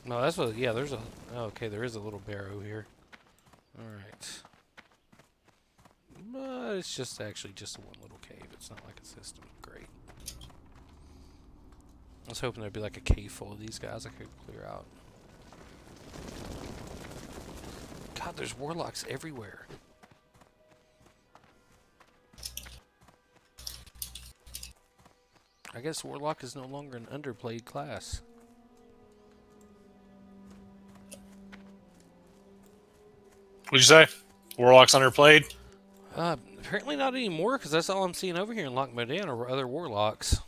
No, that's what. Yeah, there's a. Oh, okay, there is a little barrow here. All right. But it's just actually just one little cave. It's not like a system. Great. I was hoping there'd be like a cave full of these guys I could clear out. God, there's warlocks everywhere. I guess warlock is no longer an underplayed class. What'd you say? Warlock's underplayed? Apparently not anymore, because that's all I'm seeing over here in Loch Modan are other warlocks.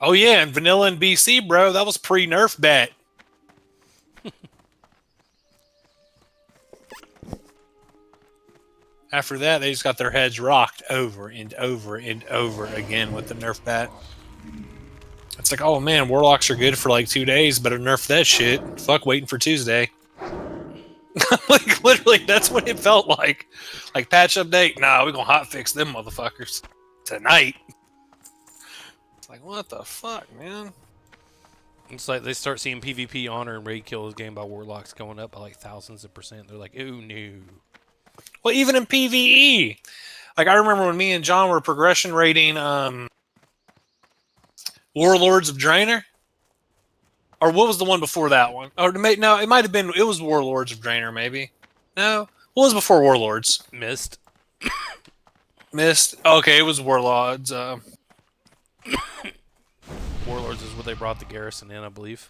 Oh yeah, and vanilla in BC, bro. That was pre-nerf bet. After that, they just got their heads rocked over and over and over again with the nerf bat. It's like, oh man, warlocks are good for like 2 days, better nerf that shit. Fuck waiting for Tuesday. Like literally, that's what it felt like. Like patch update, nah, we're gonna hotfix them motherfuckers tonight. It's like, what the fuck, man? It's like they start seeing PvP honor and raid kills game by warlocks going up by like thousands of %. They're like, ooh, no. Well, even in PvE, like I remember when me and John were progression rating Warlords of Draenor, or what was the one before that one? Or no, it might have been. It was Warlords of Draenor, maybe. No, what was before Warlords? Mist. Mist. Okay, it was Warlords. Warlords is where they brought the garrison in, I believe.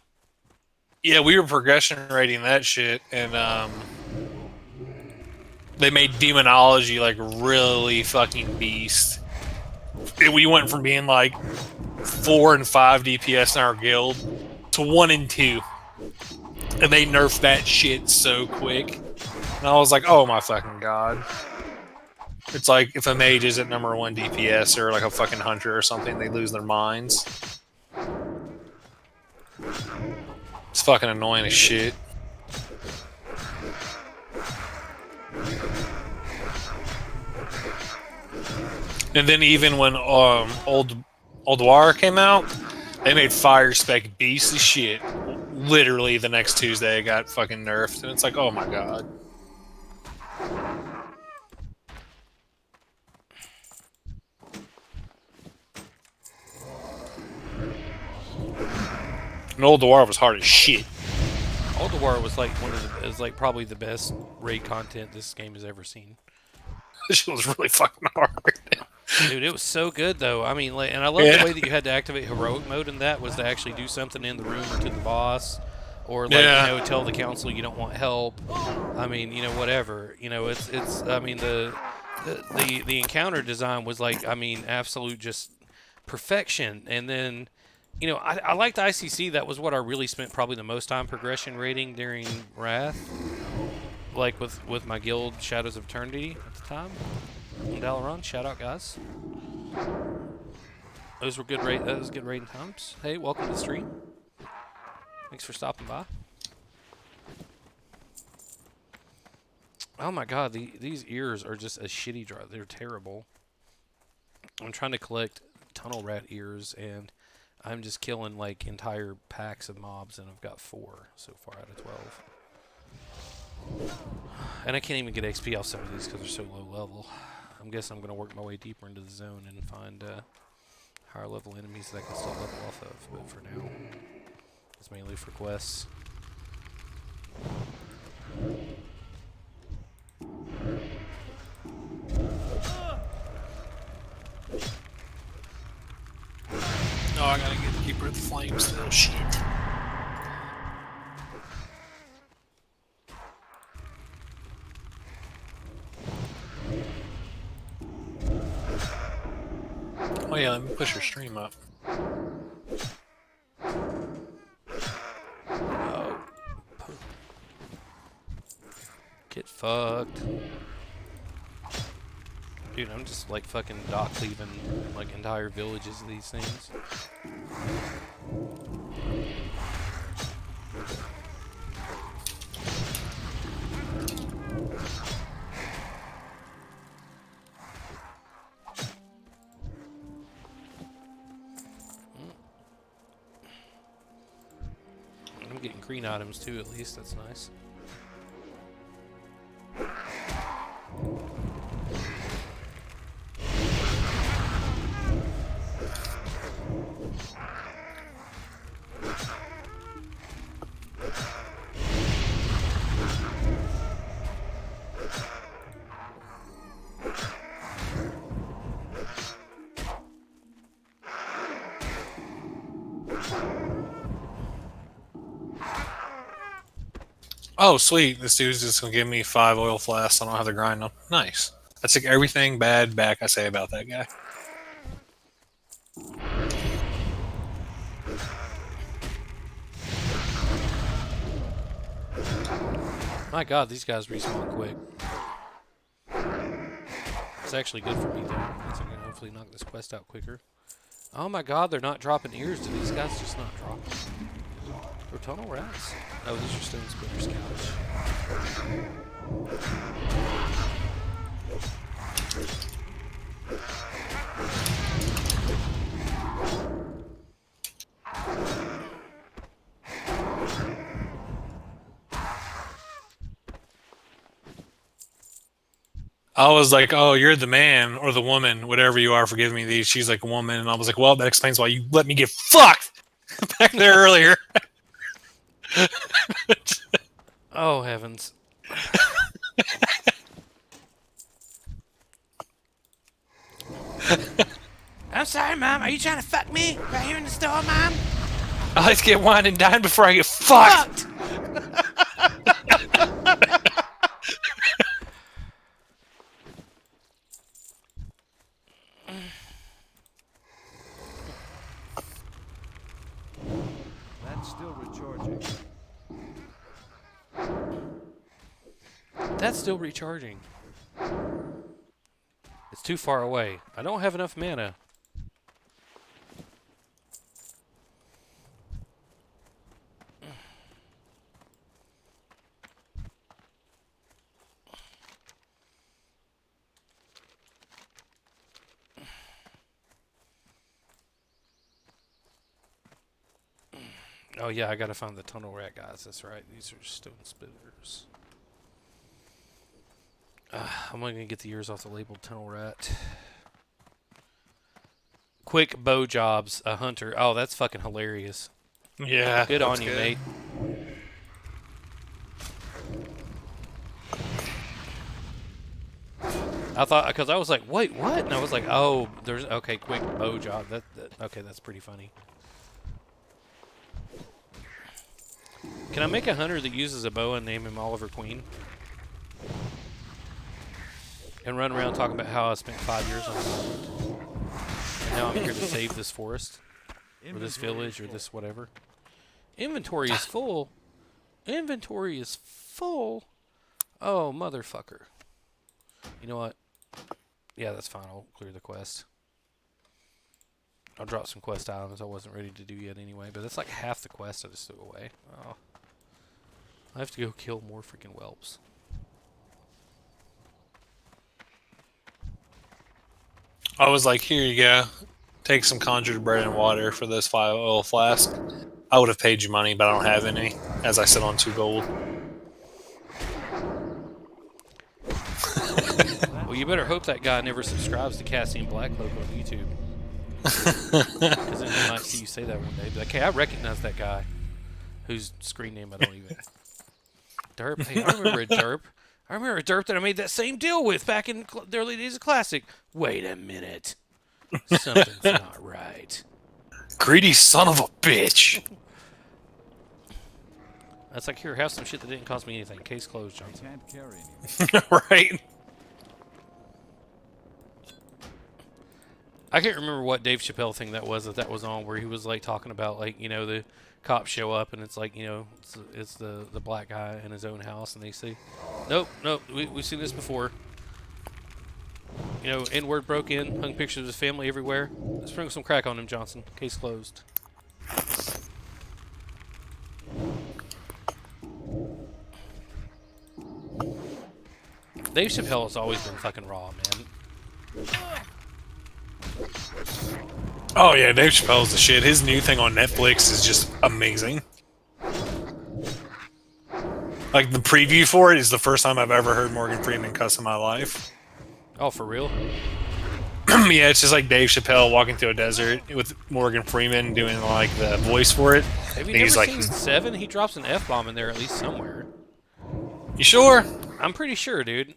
Yeah, we were progression rating that shit, and they made demonology like really fucking beast. We went from being like 4 and 5 DPS in our guild to 1 and 2, and they nerfed that shit so quick. And I was like, oh my fucking god. It's like if a mage isn't number 1 DPS or like a fucking hunter or something, they lose their minds. It's fucking annoying as shit. And then even when Old War came out, they made Fire Spec beast as shit. Literally the next Tuesday it got fucking nerfed. And it's like, oh my god. And Old War was hard as shit. Old War was like probably the best raid content this game has ever seen. This shit was really fucking hard. Dude, it was so good though. I mean, like, and I love the way that you had to activate heroic mode in that was to actually do something in the room or to the boss, or like tell the council you don't want help. I mean, whatever. It's. I mean, the encounter design was like, I mean, absolute just perfection. And then, I liked ICC. That was what I really spent probably the most time progression rating during Wrath, like with my guild Shadows of Eternity at the time. Dalaran, shout out guys. Those were good that was good raiding times. Hey, welcome to the stream. Thanks for stopping by. Oh my god, these ears are just a shitty draw. They're terrible. I'm trying to collect tunnel rat ears and I'm just killing like entire packs of mobs and I've got 4 so far out of 12. And I can't even get XP off some of these because they're so low level. I'm guessing I'm going to work my way deeper into the zone and find higher level enemies that I can still level off of. But for now, it's mainly for quests. No, I gotta get the Keeper of the Flames still. Shit. Oh yeah, let me push your stream up. Oh. Get fucked. Dude, I'm just like fucking dock cleaving like entire villages of these things. getting green items too, at least. That's nice. Oh, sweet. This dude's just going to give me 5 oil flasks. I don't have to grind them. Nice. I take everything bad back I say about that guy. My god, these guys respawn quick. It's actually good for me, though. Means I can hopefully knock this quest out quicker. Oh my god, they're not dropping ears. Do these guys just not drop them? Or tunnel rats? Oh, these are stone splitter scouts. I was like, oh, you're the man or the woman, whatever you are for giving me these. She's like a woman. And I was like, well, that explains why you let me get fucked back there earlier. Oh, heavens. I'm sorry, Mom. Are you trying to fuck me right here in the store, Mom? I like to get wine and dine before I get fucked. That's still recharging. That's still recharging. It's too far away. I don't have enough mana. Oh yeah, I gotta find the tunnel rat guys. That's right. These are stone splitters. I'm only gonna get the ears off the labeled tunnel rat. Quick bow jobs, a hunter. Oh, that's fucking hilarious. Yeah. Good on you, good. mate. I thought, because I was like, wait, what? And I was like, oh, there's, okay, quick bow job. Okay, that's pretty funny. Can I make a hunter that uses a bow and name him Oliver Queen? And run around talking about how I spent 5 years on it. And now I'm here to save this forest. Or this village, or this whatever. Inventory is full. Inventory is full. Oh, motherfucker. You know what? Yeah, that's fine. I'll clear the quest. I'll drop some quest items I wasn't ready to do yet anyway. But that's like half the quest I just threw away. Oh. I have to go kill more freaking whelps. I was like, here you go. Take some conjured bread and water for this 5 oil flask. I would have paid you money, but I don't have any, as I sit on 2 gold. Well, you better hope that guy never subscribes to Kassien Blackcloak on YouTube. Because then he might see you say that one day. Be like, hey, I recognize that guy. Whose screen name I don't even... Derp? Hey, I remember a Derp. I remember a Derp that I made that same deal with back in the early days of Classic. Wait a minute. Something's not right. Greedy son of a bitch. That's like, here, have some shit that didn't cost me anything. Case closed, Johnson. Can't carry anything. Right? I can't remember what Dave Chappelle thing that was was on, where he was like talking about, like, you know, the cops show up and it's like, you know, it's the black guy in his own house, and they say, nope, we've seen this before. You know, N-word broke in, hung pictures of his family everywhere. Sprinkle some crack on him, Johnson. Case closed. Dave Chappelle has always been fucking raw, man. Oh yeah, Dave Chappelle's the shit. His new thing on Netflix is just amazing. Like the preview for it is the first time I've ever heard Morgan Freeman cuss in my life. Oh, for real? Yeah, it's just like Dave Chappelle walking through a desert with Morgan Freeman doing like the voice for it. Have you And never he's seen like, Seven? He drops an F-bomb in there at least somewhere. "You sure?" I'm pretty sure, dude.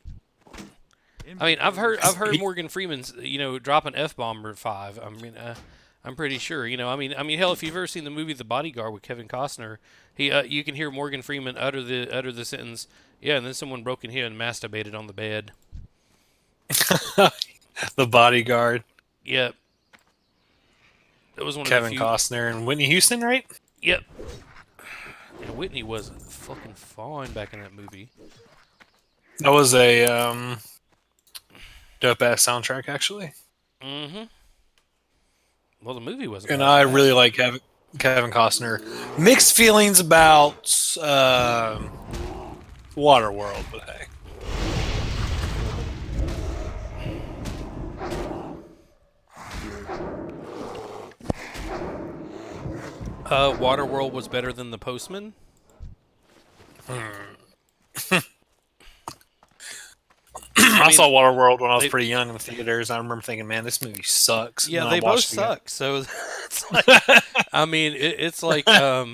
I mean, I've heard Morgan Freeman's, drop an F-bomb or 5. I mean, I'm pretty sure. I mean, hell, if you've ever seen the movie The Bodyguard with Kevin Costner, you can hear Morgan Freeman utter the sentence, "Yeah," and then someone broke in here and masturbated on the bed. The Bodyguard. Yep. That was one Kevin of the few. Costner and Whitney Houston, right? Yep. And Whitney was fucking fine back in that movie. That was a dope ass soundtrack, actually. Mm-hmm. Well, the movie wasn't. And I really like Kevin Costner. Mixed feelings about Waterworld, but hey. Waterworld was better than The Postman. I saw Waterworld when I was pretty young in the theaters. I remember thinking, "Man, this movie sucks." Yeah, And they I both watched it again. suck. So it's like, I mean, it's like, That's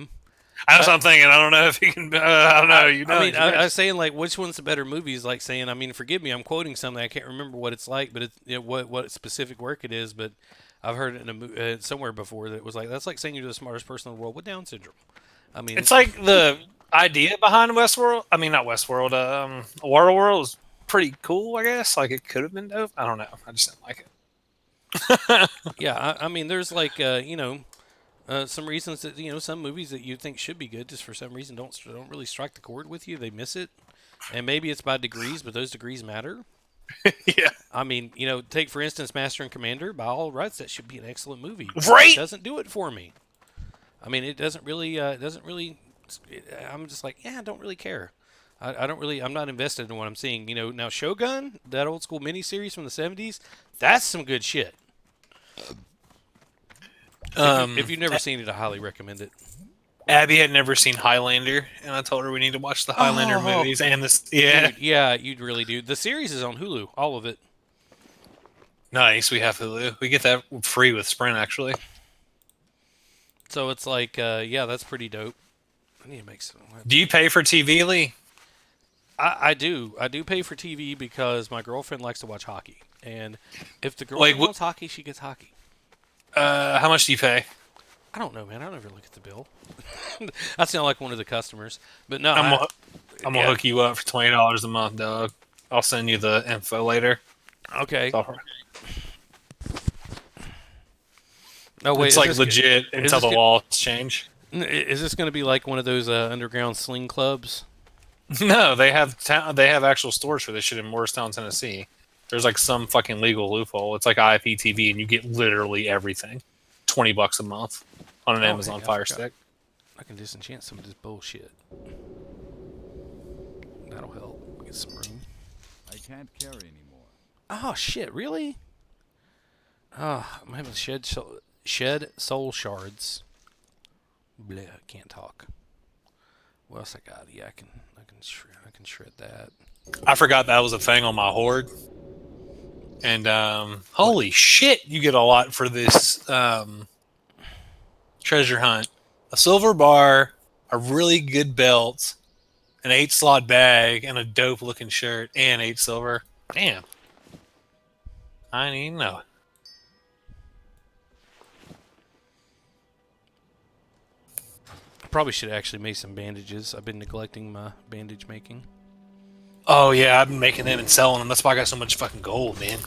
what I'm thinking. I don't know if you can. I don't know. I mean, I was saying like, which one's the better movie? Is like saying, I mean, forgive me, I'm quoting something I can't remember what it's like, but it's what specific work it is. But I've heard it in somewhere before that it was like that's like saying you're the smartest person in the world with Down syndrome. I mean, it's like the idea behind Westworld. I mean, not Westworld. Waterworld is pretty cool, I guess. Like it could have been dope. I don't know. I just didn't like it. Yeah, I mean, there's like some reasons that some movies that you think should be good just for some reason don't really strike the chord with you. They miss it, and maybe it's by degrees, but those degrees matter. Yeah. I mean, take for instance Master and Commander. By all rights, that should be an excellent movie. Right? It doesn't do it for me. I mean, it doesn't really. I'm just like, yeah, I don't really care. I don't really. I'm not invested in what I'm seeing. Now Shogun, that old school miniseries from the '70s, that's some good shit. If you've never seen it, I highly recommend it. Abby had never seen Highlander, and I told her we need to watch the Highlander movies and this. Yeah, Dude, yeah, you'd really do. The series is on Hulu, all of it. nice. We have Hulu. We get that free with Sprint, actually. So it's like, yeah, that's pretty dope. I need to make some. Do you pay for TV, Lee? I do. I do pay for TV because my girlfriend likes to watch hockey, and if the girl wants hockey, she gets hockey. How much do you pay? I don't know, man. I don't ever look at the bill. I sound like one of the customers, but no. I'm gonna hook you up for $20 a month, dog. I'll send you the info later. Okay. No, wait. It's like legit until the laws change. Is this going to be like one of those underground sling clubs? No, they have actual stores for this shit in Morristown, Tennessee. There's like some fucking legal loophole. It's like IPTV, and you get literally everything. $20 a month on an Amazon Fire Stick. I can disenchant some of this bullshit. That'll help. Get some room. I can't carry anymore. Oh shit! Really? Oh, I'm having shed soul shards. Bleh, can't talk. What else I got? Yeah, I can shred that. I forgot that was a thing on my horde. And holy shit, you get a lot for this treasure hunt. A silver bar, a really good belt, an 8-slot bag, and a dope looking shirt, and 8 silver. Damn. I didn't even know it. Probably should actually make some bandages. I've been neglecting my bandage making. Oh yeah, I've been making them and selling them. That's why I got so much fucking gold, man.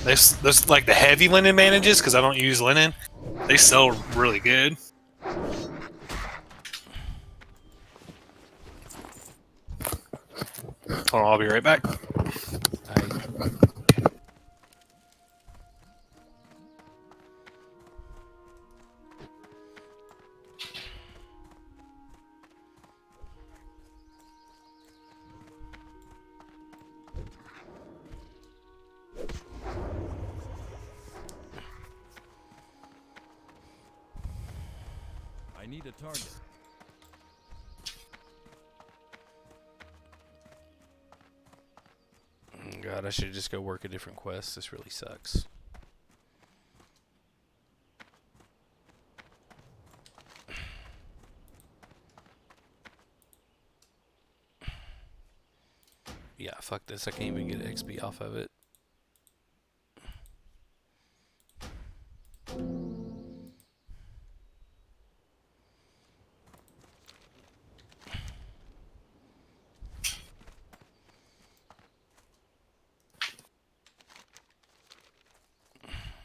There's like the heavy linen bandages, because I don't use linen. They sell really good. Hold on, I'll be right back. I need a target. God, I should just go work a different quest. This really sucks. Yeah, fuck this. I can't even get XP off of it.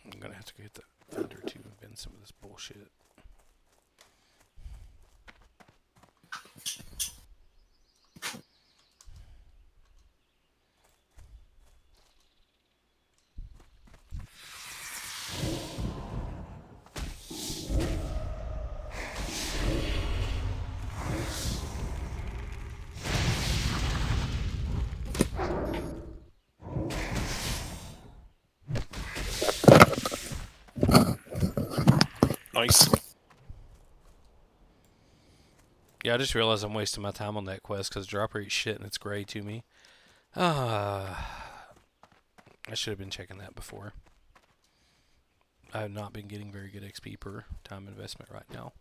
I'm gonna have to get the thunder to bend some of this bullshit. Nice. Yeah, I just realized I'm wasting my time on that quest because drop rate shit and it's gray to me. I should have been checking that before. I have not been getting very good XP per time investment right now.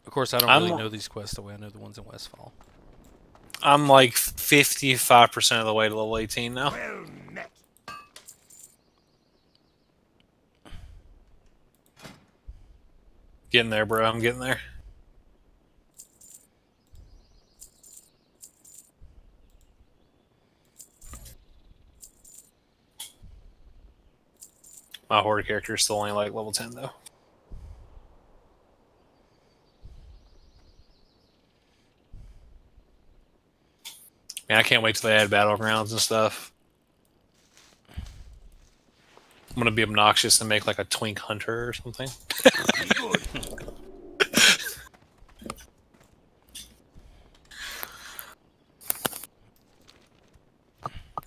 Of course, I don't really know these quests the way I know the ones in Westfall. I'm like 55% of the way to level 18 now. Well met. Getting there, bro. I'm getting there. My horde character is still only like level 10 though. Man, I can't wait till they add battlegrounds and stuff. I'm gonna be obnoxious and make like a twink hunter or something. Good.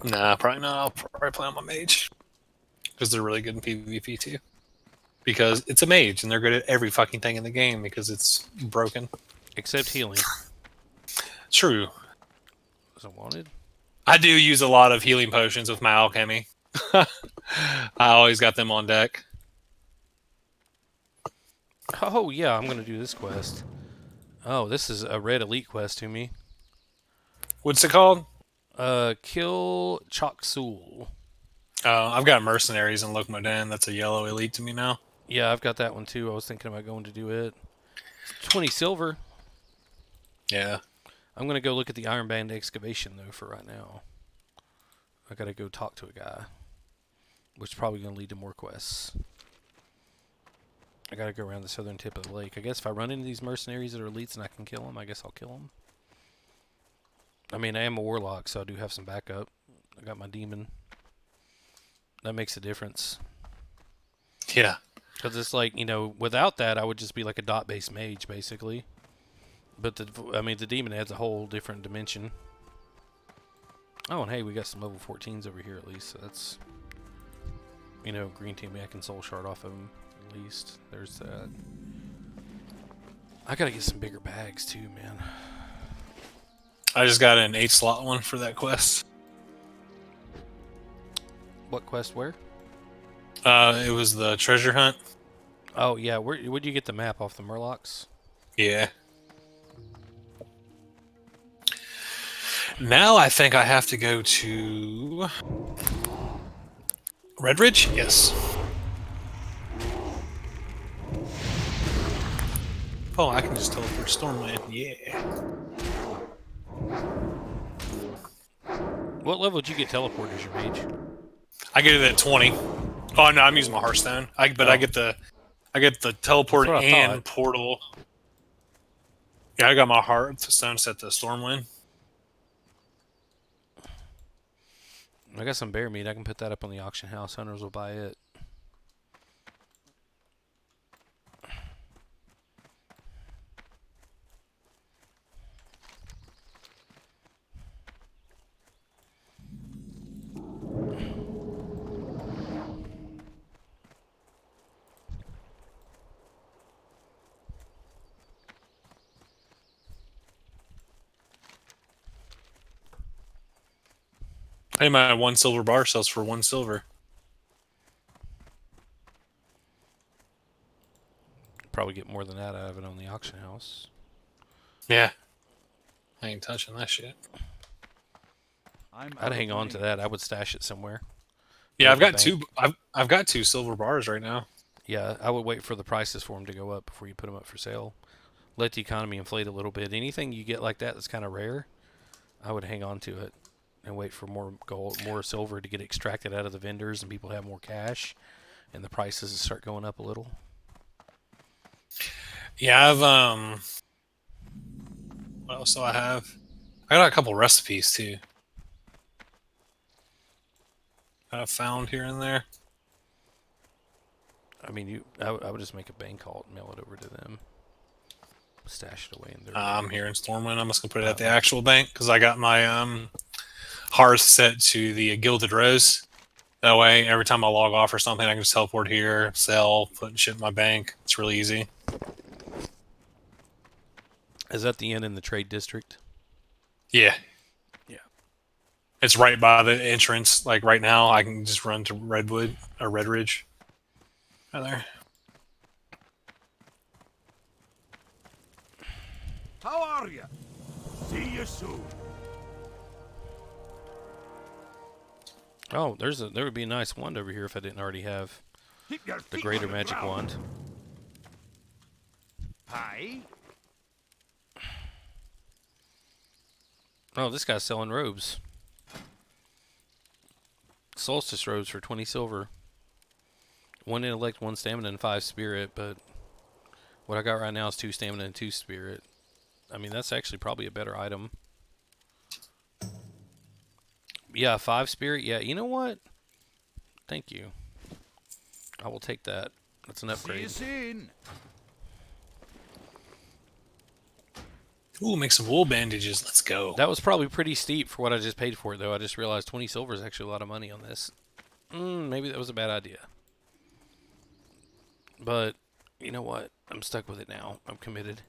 Nah, probably not. I'll probably play on my mage. Because they're really good in PvP too. Because it's a mage and they're good at every fucking thing in the game because it's broken. Except healing. True. Wasn't wanted. I do use a lot of healing potions with my alchemy. I always got them on deck. Oh, yeah, I'm going to do this quest. Oh, this is a red elite quest to me. What's it called? Kill Choksul. I've got mercenaries in Lokmoden. That's a yellow elite to me now. Yeah, I've got that one too. I was thinking about going to do it. It's 20 silver. Yeah. I'm going to go look at the Iron Band excavation, though, for right now. I got to go talk to a guy, which is probably going to lead to more quests. I got to go around the southern tip of the lake. I guess if I run into these mercenaries that are elites and I can kill them, I guess I'll kill them. I mean, I am a warlock, so I do have some backup. I got my demon. That makes a difference. Yeah. Because it's like, you know, without that, I would just be like a dot-based mage, basically. But the demon adds a whole different dimension. Oh, and hey, we got some level 14s over here at least, so that's, you know, green team. I can soul shard off of them at least. There's that. I gotta get some bigger bags too, man. I just got an 8-slot one for that quest. What quest? Where? It was the treasure hunt. Oh yeah, where'd you get the map off the Murlocs? Yeah. Now I think I have to go to Red Ridge? Yes. Oh, I can just teleport Stormwind. Yeah. What level did you get teleported as your mage? I get it at 20. Oh no, I'm using my Hearthstone. I get the teleport That's what I and thought. portal. Yeah, I got my Hearthstone set to Stormwind. I got some bear meat. I can put that up on the auction house. Hunters will buy it. Hey, my 1 silver bar sells for 1 silver. Probably get more than that out of it on the auction house. Yeah. I ain't touching that shit. I'd hang on to that. I would stash it somewhere. Yeah, I've got bank. 2. I've got 2 silver bars right now. Yeah, I would wait for the prices for them to go up before you put them up for sale. Let the economy inflate a little bit. Anything you get like that that's kind of rare, I would hang on to it and wait for more gold, more silver to get extracted out of the vendors and people have more cash and the prices start going up a little. Yeah, I've what else do I have? I got a couple recipes too. I've found here and there. I mean, I would just make a bank call and mail it over to them. Stash it away in their. I'm here in Stormwind. I'm just gonna put it at the actual bank because I got my hearth set to the Gilded Rose. That way, every time I log off or something, I can just teleport here, sell, put shit in my bank. It's really easy. Is that the inn in the trade district? Yeah. Yeah. It's right by the entrance. Like right now, I can just run to Redwood or Red Ridge. Right there. How are you? See you soon. Oh, there would be a nice wand over here if I didn't already have Keep your the feet greater on the magic ground. wand. Pie? Oh, this guy's selling robes. Solstice robes for 20 silver. 1 intellect, 1 stamina, and 5 spirit, but what I got right now is 2 stamina and 2 spirit. I mean, that's actually probably a better item. Yeah, 5 spirit. Yeah, you know what? Thank you. I will take that. That's an upgrade. See you soon. Ooh, make some wool bandages. Let's go. That was probably pretty steep for what I just paid for it, though. I just realized 20 silver is actually a lot of money on this. Maybe that was a bad idea. But, you know what? I'm stuck with it now. I'm committed.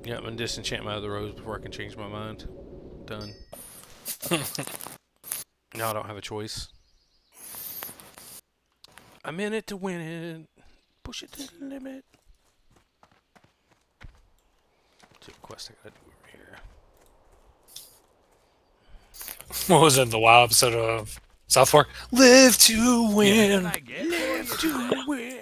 Yeah, I'm going to disenchant my other rose before I can change my mind. Done. Now I don't have a choice. I'm in it to win it. Push it to the limit. What's the quest I gotta do over here? What was it? The WoW episode of South Park? Live to win. Can I get Live to win.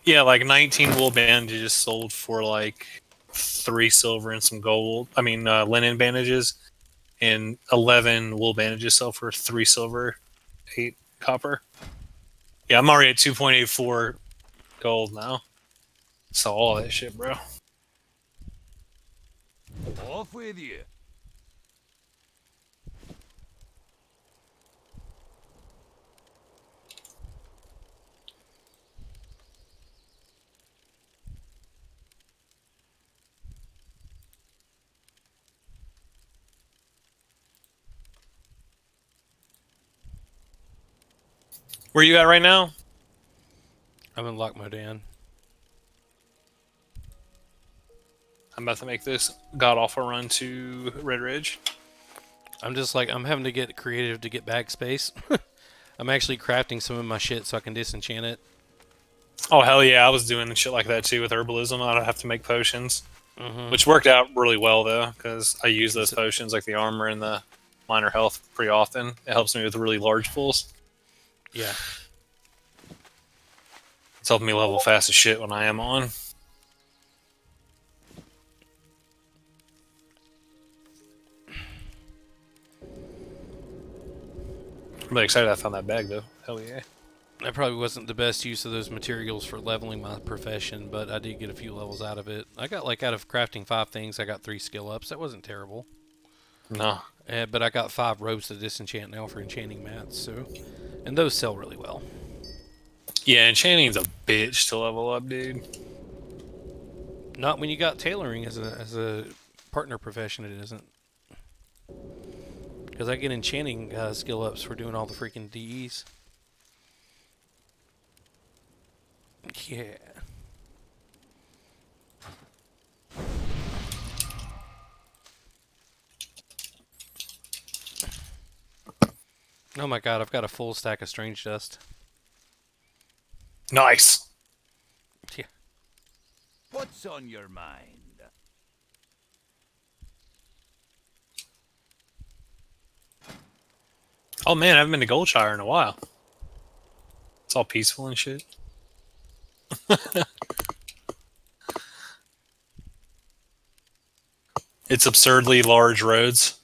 Yeah, like 19 wool bandages sold for like 3 silver and some gold. I mean, linen bandages. And 11 wool bandages sell for 3 silver, 8 copper. Yeah, I'm already at 2.84 gold now. Sell all that shit, bro. off with you? Where you at right now? I'm in Lockmodan. I'm about to make this god-awful run to Red Ridge. I'm just like, I'm having to get creative to get bag space. I'm actually crafting some of my shit so I can disenchant it. Oh, hell yeah, I was doing shit like that too with herbalism. I don't have to make potions. Which worked out really well, though, because I use those potions, like the armor and the minor health, pretty often. It helps me with really large pulls. Yeah. It's helping me level fast as shit when I am on. I'm really excited I found that bag, though. Hell yeah. That probably wasn't the best use of those materials for leveling my profession, but I did get a few levels out of it. I got like out of crafting 5 things, I got 3 skill ups. That wasn't terrible. No. But I got 5 robes to disenchant now for enchanting mats, so and those sell really well. Yeah, enchanting's a bitch to level up, dude. Not when you got tailoring as a partner profession. It isn't. Because I get enchanting skill ups for doing all the freaking DEs. Yeah. Oh my god, I've got a full stack of strange dust. Nice. Yeah. What's on your mind? Oh man, I haven't been to Goldshire in a while. It's all peaceful and shit. It's absurdly large roads.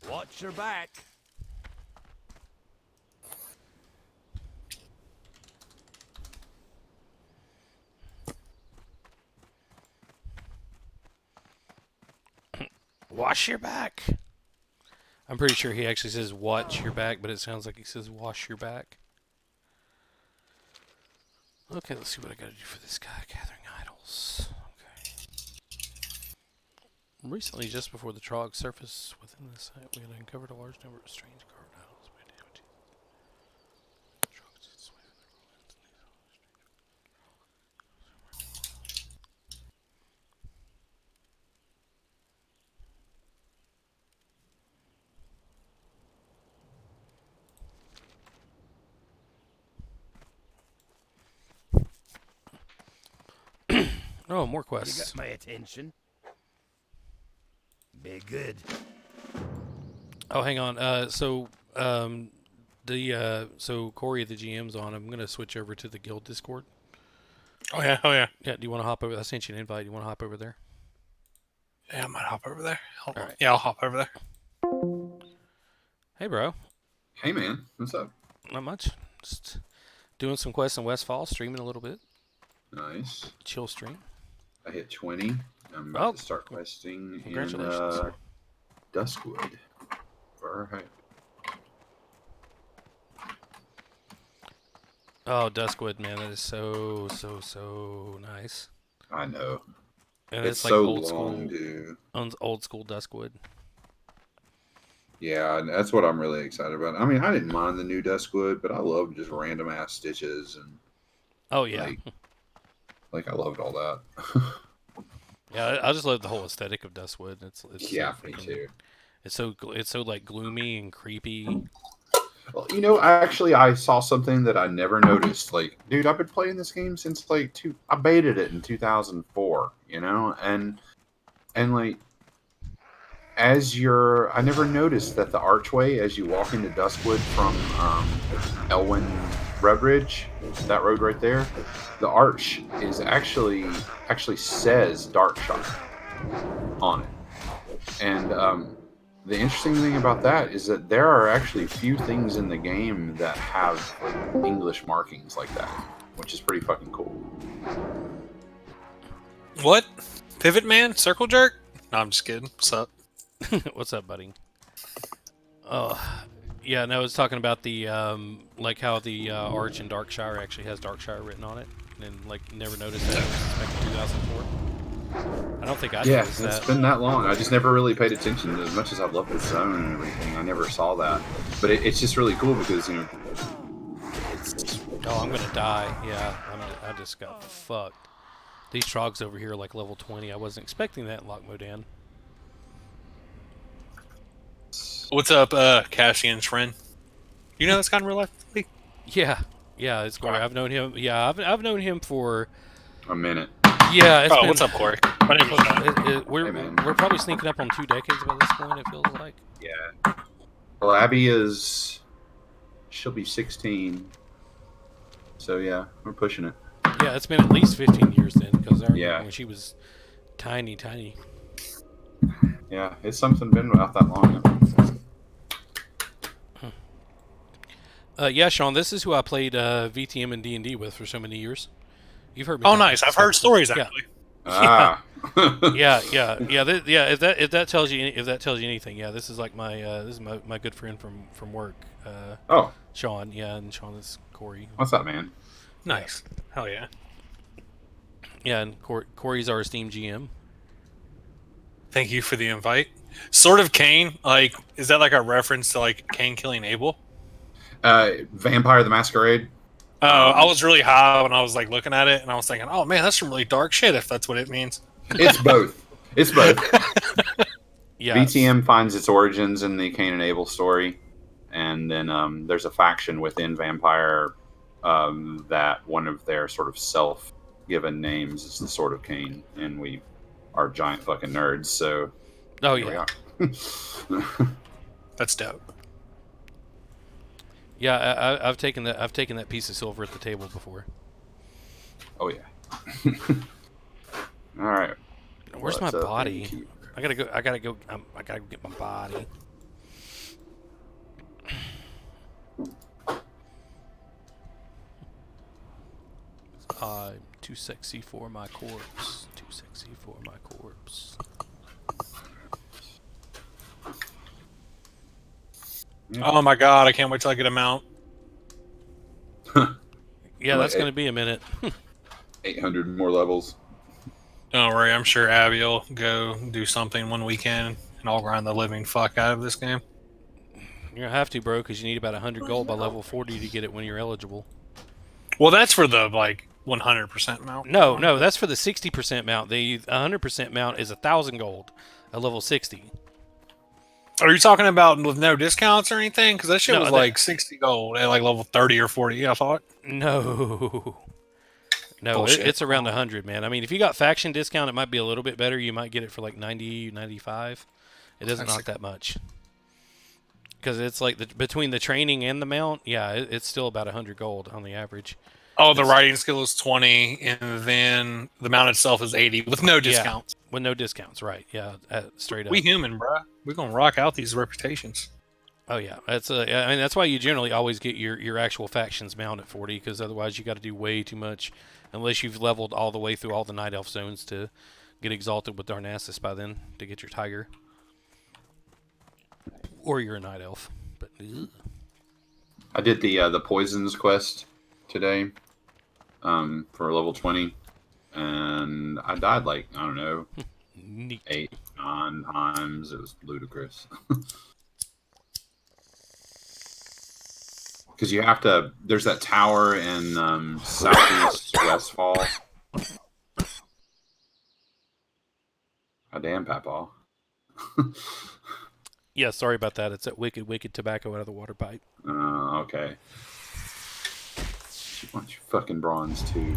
Watch your back. Wash your back. I'm pretty sure he actually says watch your back, but it sounds like he says wash your back. Okay, let's see what I gotta do for this guy. Gathering idols. Okay. Recently, just before the Trog surfaced within the site, we had uncovered a large number of strange carved idols. Oh, more You quests. got my attention. Be good. Oh, hang on. So Corey, the GM's on. I'm gonna switch over to the guild Discord. Oh yeah, oh yeah. Yeah. Do you want to hop over? I sent you an invite. You want to hop over there? Yeah, I might hop over there. Hold on. Alright. Yeah, I'll hop over there. Hey, bro. Hey man, what's up? Not much. Just doing some quests in Westfall, streaming a little bit. Nice. Chill stream. I hit 20. I'm about Oh, to start questing congratulations. in Duskwood. Alright. Oh, Duskwood, man, that is so nice. I know. And It's like so old long, school, dude. old school Duskwood. Yeah, and that's what I'm really excited about. I mean, I didn't mind the new Duskwood, but I love just random ass stitches and Oh yeah, like I loved all that. yeah. I just love the whole aesthetic of Duskwood. It's Yeah, so me freaking- too. It's so like gloomy and creepy. Well, you know, I saw something that I never noticed. Like, dude, I've been playing this game since I baited it in 2004. You know, and like I never noticed that the archway as you walk into Duskwood from Elwyn Redridge, that road right there, the arch is actually says Darkshire on it. And the interesting thing about that is that there are actually few things in the game that have like, English markings like that, which is pretty fucking cool. What? Pivot man? Circle jerk? No, I'm just kidding. What's up? What's up, buddy? Oh, yeah. No, I was talking about the like how the arch in Darkshire actually has Darkshire written on it, and like never noticed that. It was back in 2004. I don't think I Yeah, noticed it's that. been that long. I just never really paid attention to it. As much as I love the zone and everything, I never saw that. But it's just really cool because, you know, Oh, I'm gonna die. Yeah, I just got fucked. These trogs over here are like level 20. I wasn't expecting that in Lockmodan. What's up, Kassien's friend? You know this guy in real life? Yeah, it's Corey. I've known him. Yeah, I've known him for. a minute. Yeah, it's Oh, been, what's up, Corey? My name is John. we're Hey, man. we're probably sneaking up on 2 decades by this point. It feels like. Yeah. Well, Abby is she'll be 16. So yeah, we're pushing it. Yeah, it's been at least 15 years then, because I remember Yeah. when she was tiny. Yeah, it's something been about that long. Yeah, Sean, this is who I played VTM and D&D with for so many years. You've heard me. Oh, talk nice. about I've this heard stuff before. stories actually. Ah. Yeah. If that tells you anything, yeah, this is like my good friend from work. Oh, Sean, yeah, and Sean is Corey. what's up, man? Nice. Hell yeah. Yeah, and Corey's our esteemed GM. Thank you for the invite. Sort of Cain, like, is that like a reference to like Cain killing Abel? Vampire the Masquerade. I was really high when I was like looking at it, and I was thinking, "Oh man, that's some really dark shit." If that's what it means. It's both. It's both. Yeah. VTM finds its origins in the Cain and Abel story, and then there's a faction within Vampire that one of their sort of self-given names is the Sword of Cain, and we are giant fucking nerds. So, Oh here we yeah. are. That's dope. Yeah, I've taken that piece of silver at the table before. Oh yeah. All right. Where's What's my up, body? Innkeeper? I gotta go. I gotta get my body. I'm too sexy for my corpse. Too sexy for my corpse. Oh my god, I can't wait till I get a mount. Yeah, that's gonna be a minute. 800 more levels. Don't worry, I'm sure Abby will go do something one weekend, and I'll grind the living fuck out of this game. You're gonna have to, bro, because you need about 100 gold by level 40 to get it when you're eligible. Well, that's for the like 100% mount. No, that's for the 60% mount. The 100% mount is 1,000 gold at level 60. Are you talking about with no discounts or anything? Because that shit No, was like 60 gold at like level 30 or 40. I thought. No, Bullshit. it's around 100, man. I mean, if you got faction discount, it might be a little bit better. You might get it for like 90, 95. It doesn't That's knock that much. Because it's like between the training and the mount, yeah, it's still about 100 gold on the average. Oh, the riding skill is 20, and then the mount itself is 80 with no discounts. Yeah, with no discounts, right? Yeah, straight up. We human, bruh. We're gonna rock out these reputations. Oh yeah, I mean that's why you generally always get your actual factions mount at 40, because otherwise you got to do way too much, unless you've leveled all the way through all the night elf zones to get exalted with Darnassus by then to get your tiger, or you're a night elf. But I did the poisons quest today for level 20, and I died like, I don't know, neat. 8, 9 times. It was ludicrous. Because you have to, there's that tower in southeast Westfall. God damn, Papa. Yeah, sorry about that. It's that wicked tobacco out of the water pipe. Okay. You want your fucking bronze too.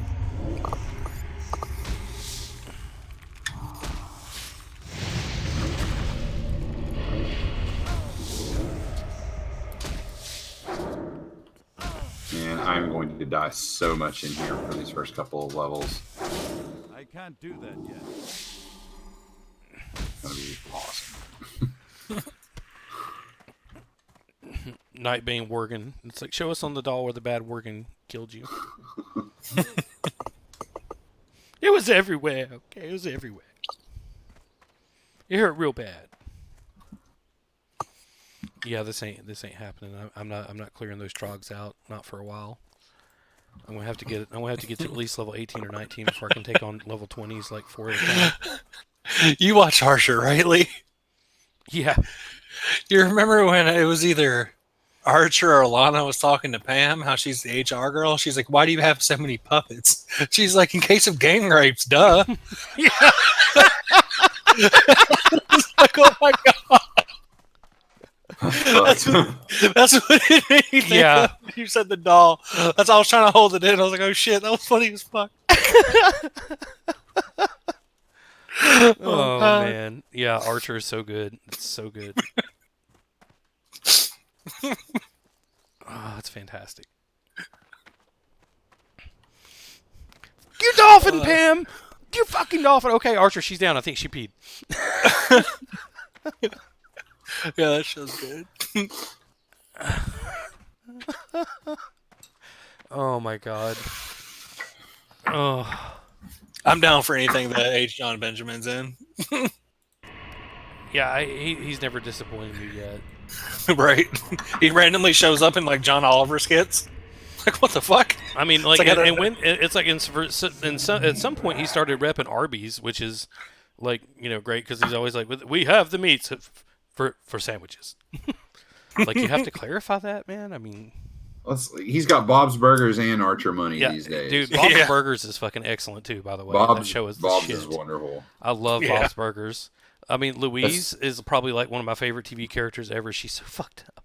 Man, I'm going to die so much in here for these first couple of levels. I can't do that yet. It's gonna be awesome. Nightbane Worgen. It's like, show us on the doll where the bad Worgen killed you. It was everywhere. Okay, it was everywhere. It hurt real bad. Yeah, this ain't happening. I'm not clearing those trogs out. Not for a while. I'm gonna have to get to at least level 18 or 19 before I can take on level 20s like 4 at a time. You watch Harsher, right, Lee? Yeah. You remember when it was either Archer or Lana was talking to Pam, how she's the HR girl? She's like, why do you have so many puppets? She's like, in case of gang rapes, duh. Yeah. It's like, oh my god. That's what it made me think Yeah. of. You said the doll. That's why I was trying to hold it in. I was like, oh shit, that was funny as fuck. Oh God. man. Yeah, Archer is so good. It's so good. it's fantastic. You dolphin, Pam! You fucking dolphin! Okay, Archer, she's down. I think she peed. Yeah, that show's good. Oh my god. Oh. I'm down for anything that H. John Benjamin's in. Yeah, he's never disappointed me yet. Right? He randomly shows up in like John Oliver skits. Like, what the fuck? I mean, like, It's like and when it's like at some point he started repping Arby's, which is like, you know, great because he's always like, we have the meats for sandwiches. Like, you have to clarify that, man. I mean, he's got Bob's Burgers and Archer Money yeah, these days. dude, Bob's Burgers is fucking excellent too. By the way, that show is the Bob's shit. is wonderful. I love Bob's Burgers. I mean, Louise is probably like one of my favorite TV characters ever. She's so fucked up.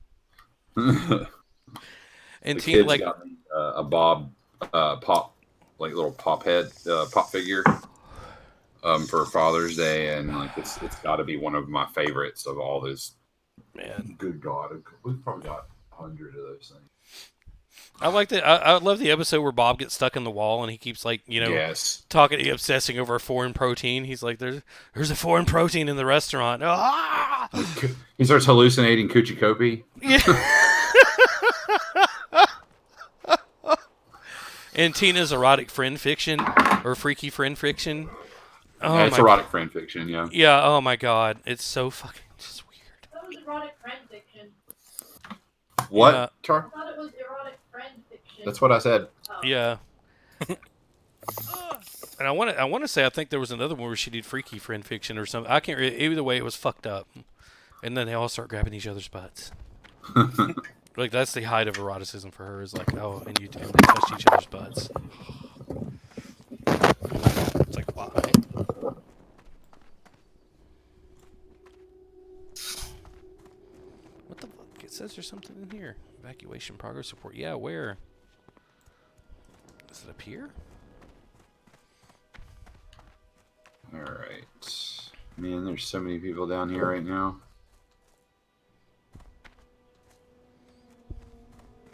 And the Tina, kids like got me, a Bob pop, like little pop figure for Father's Day, and like it's got to be one of my favorites of all this. Man, good God, we've probably got 100 of those things. I like that. I love the episode where Bob gets stuck in the wall and he keeps like, you know, talking, obsessing over a foreign protein. He's like, there's a foreign protein in the restaurant. Ah! He starts hallucinating Coochie Kopi. Yeah. And Tina's erotic friend fiction or freaky friend fiction. Oh, yeah, it's erotic friend fiction. Yeah. Yeah. Oh my God, it's so fucking just weird. That was erotic friend fiction. What, yeah. Char? I thought it was erotic friend fiction. That's what I said. Oh. Yeah. And I want to say I think there was another one where she did freaky friend fiction or something. I can't. Either way, it was fucked up. And then they all start grabbing each other's butts. Like, that's the height of eroticism for her. Is like, oh, and they touched each other's butts. It's like, why? What the fuck? It says there's something in here. Evacuation progress report. Yeah, where? Is it up here? All right. Man, there's so many people down here right now.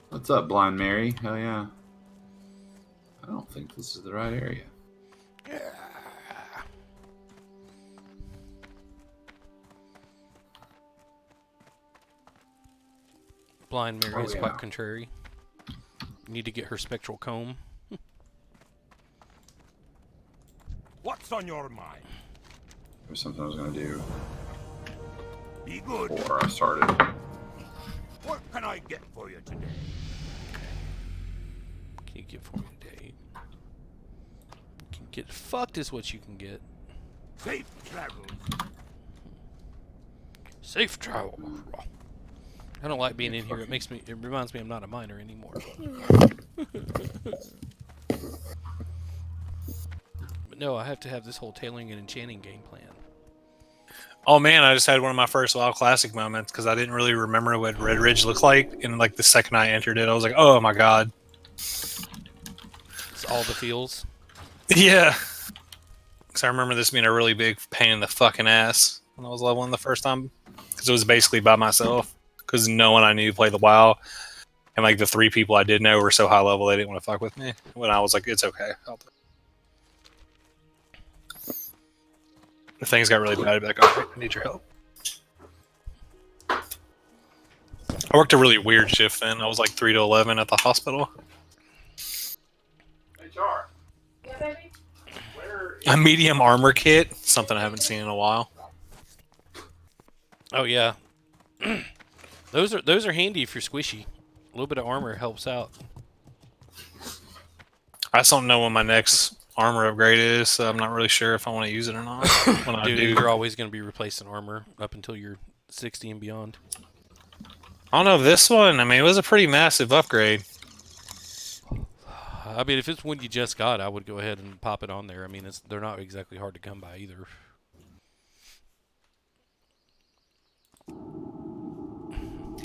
What's up, Blind Mary? Hell yeah. I don't think this is the right area. Blind Mary is quite contrary. You need to get her spectral comb. What's on your mind? There's something I was going to do Be good. before I started. What can I get for you today? Can you get for me today? You can get fucked is what you can get. Safe travels. Safe travel. I don't like being in here. It reminds me I'm not a miner anymore. But no, I have to have this whole tailoring and enchanting game plan. Oh man, I just had one of my first WoW Classic moments because I didn't really remember what Red Ridge looked like, and like the second I entered it, I was like, "Oh my god!" It's all the feels. Yeah, because I remember this being a really big pain in the fucking ass when I was leveling the first time, because it was basically by myself, because no one I knew played the WoW, and like the 3 people I did know were so high level they didn't want to fuck with me. When I was like, "It's okay, I'll do it." If things got really bad, I'd be like, "Okay, I need your help." I worked a really weird shift then. I was like 3 to 11 at the hospital. HR. Yeah, baby? A medium armor kit, something I haven't seen in a while. Oh yeah. Those are handy if you're squishy. A little bit of armor helps out. I just don't know when my next armor upgrade is, so I'm not really sure if I want to use it or not. When I Dude, do, you're always going to be replacing armor up until you're 60 and beyond. I don't know, this one, I mean, it was a pretty massive upgrade. I mean, if it's one you just got, I would go ahead and pop it on there. I mean, they're not exactly hard to come by either.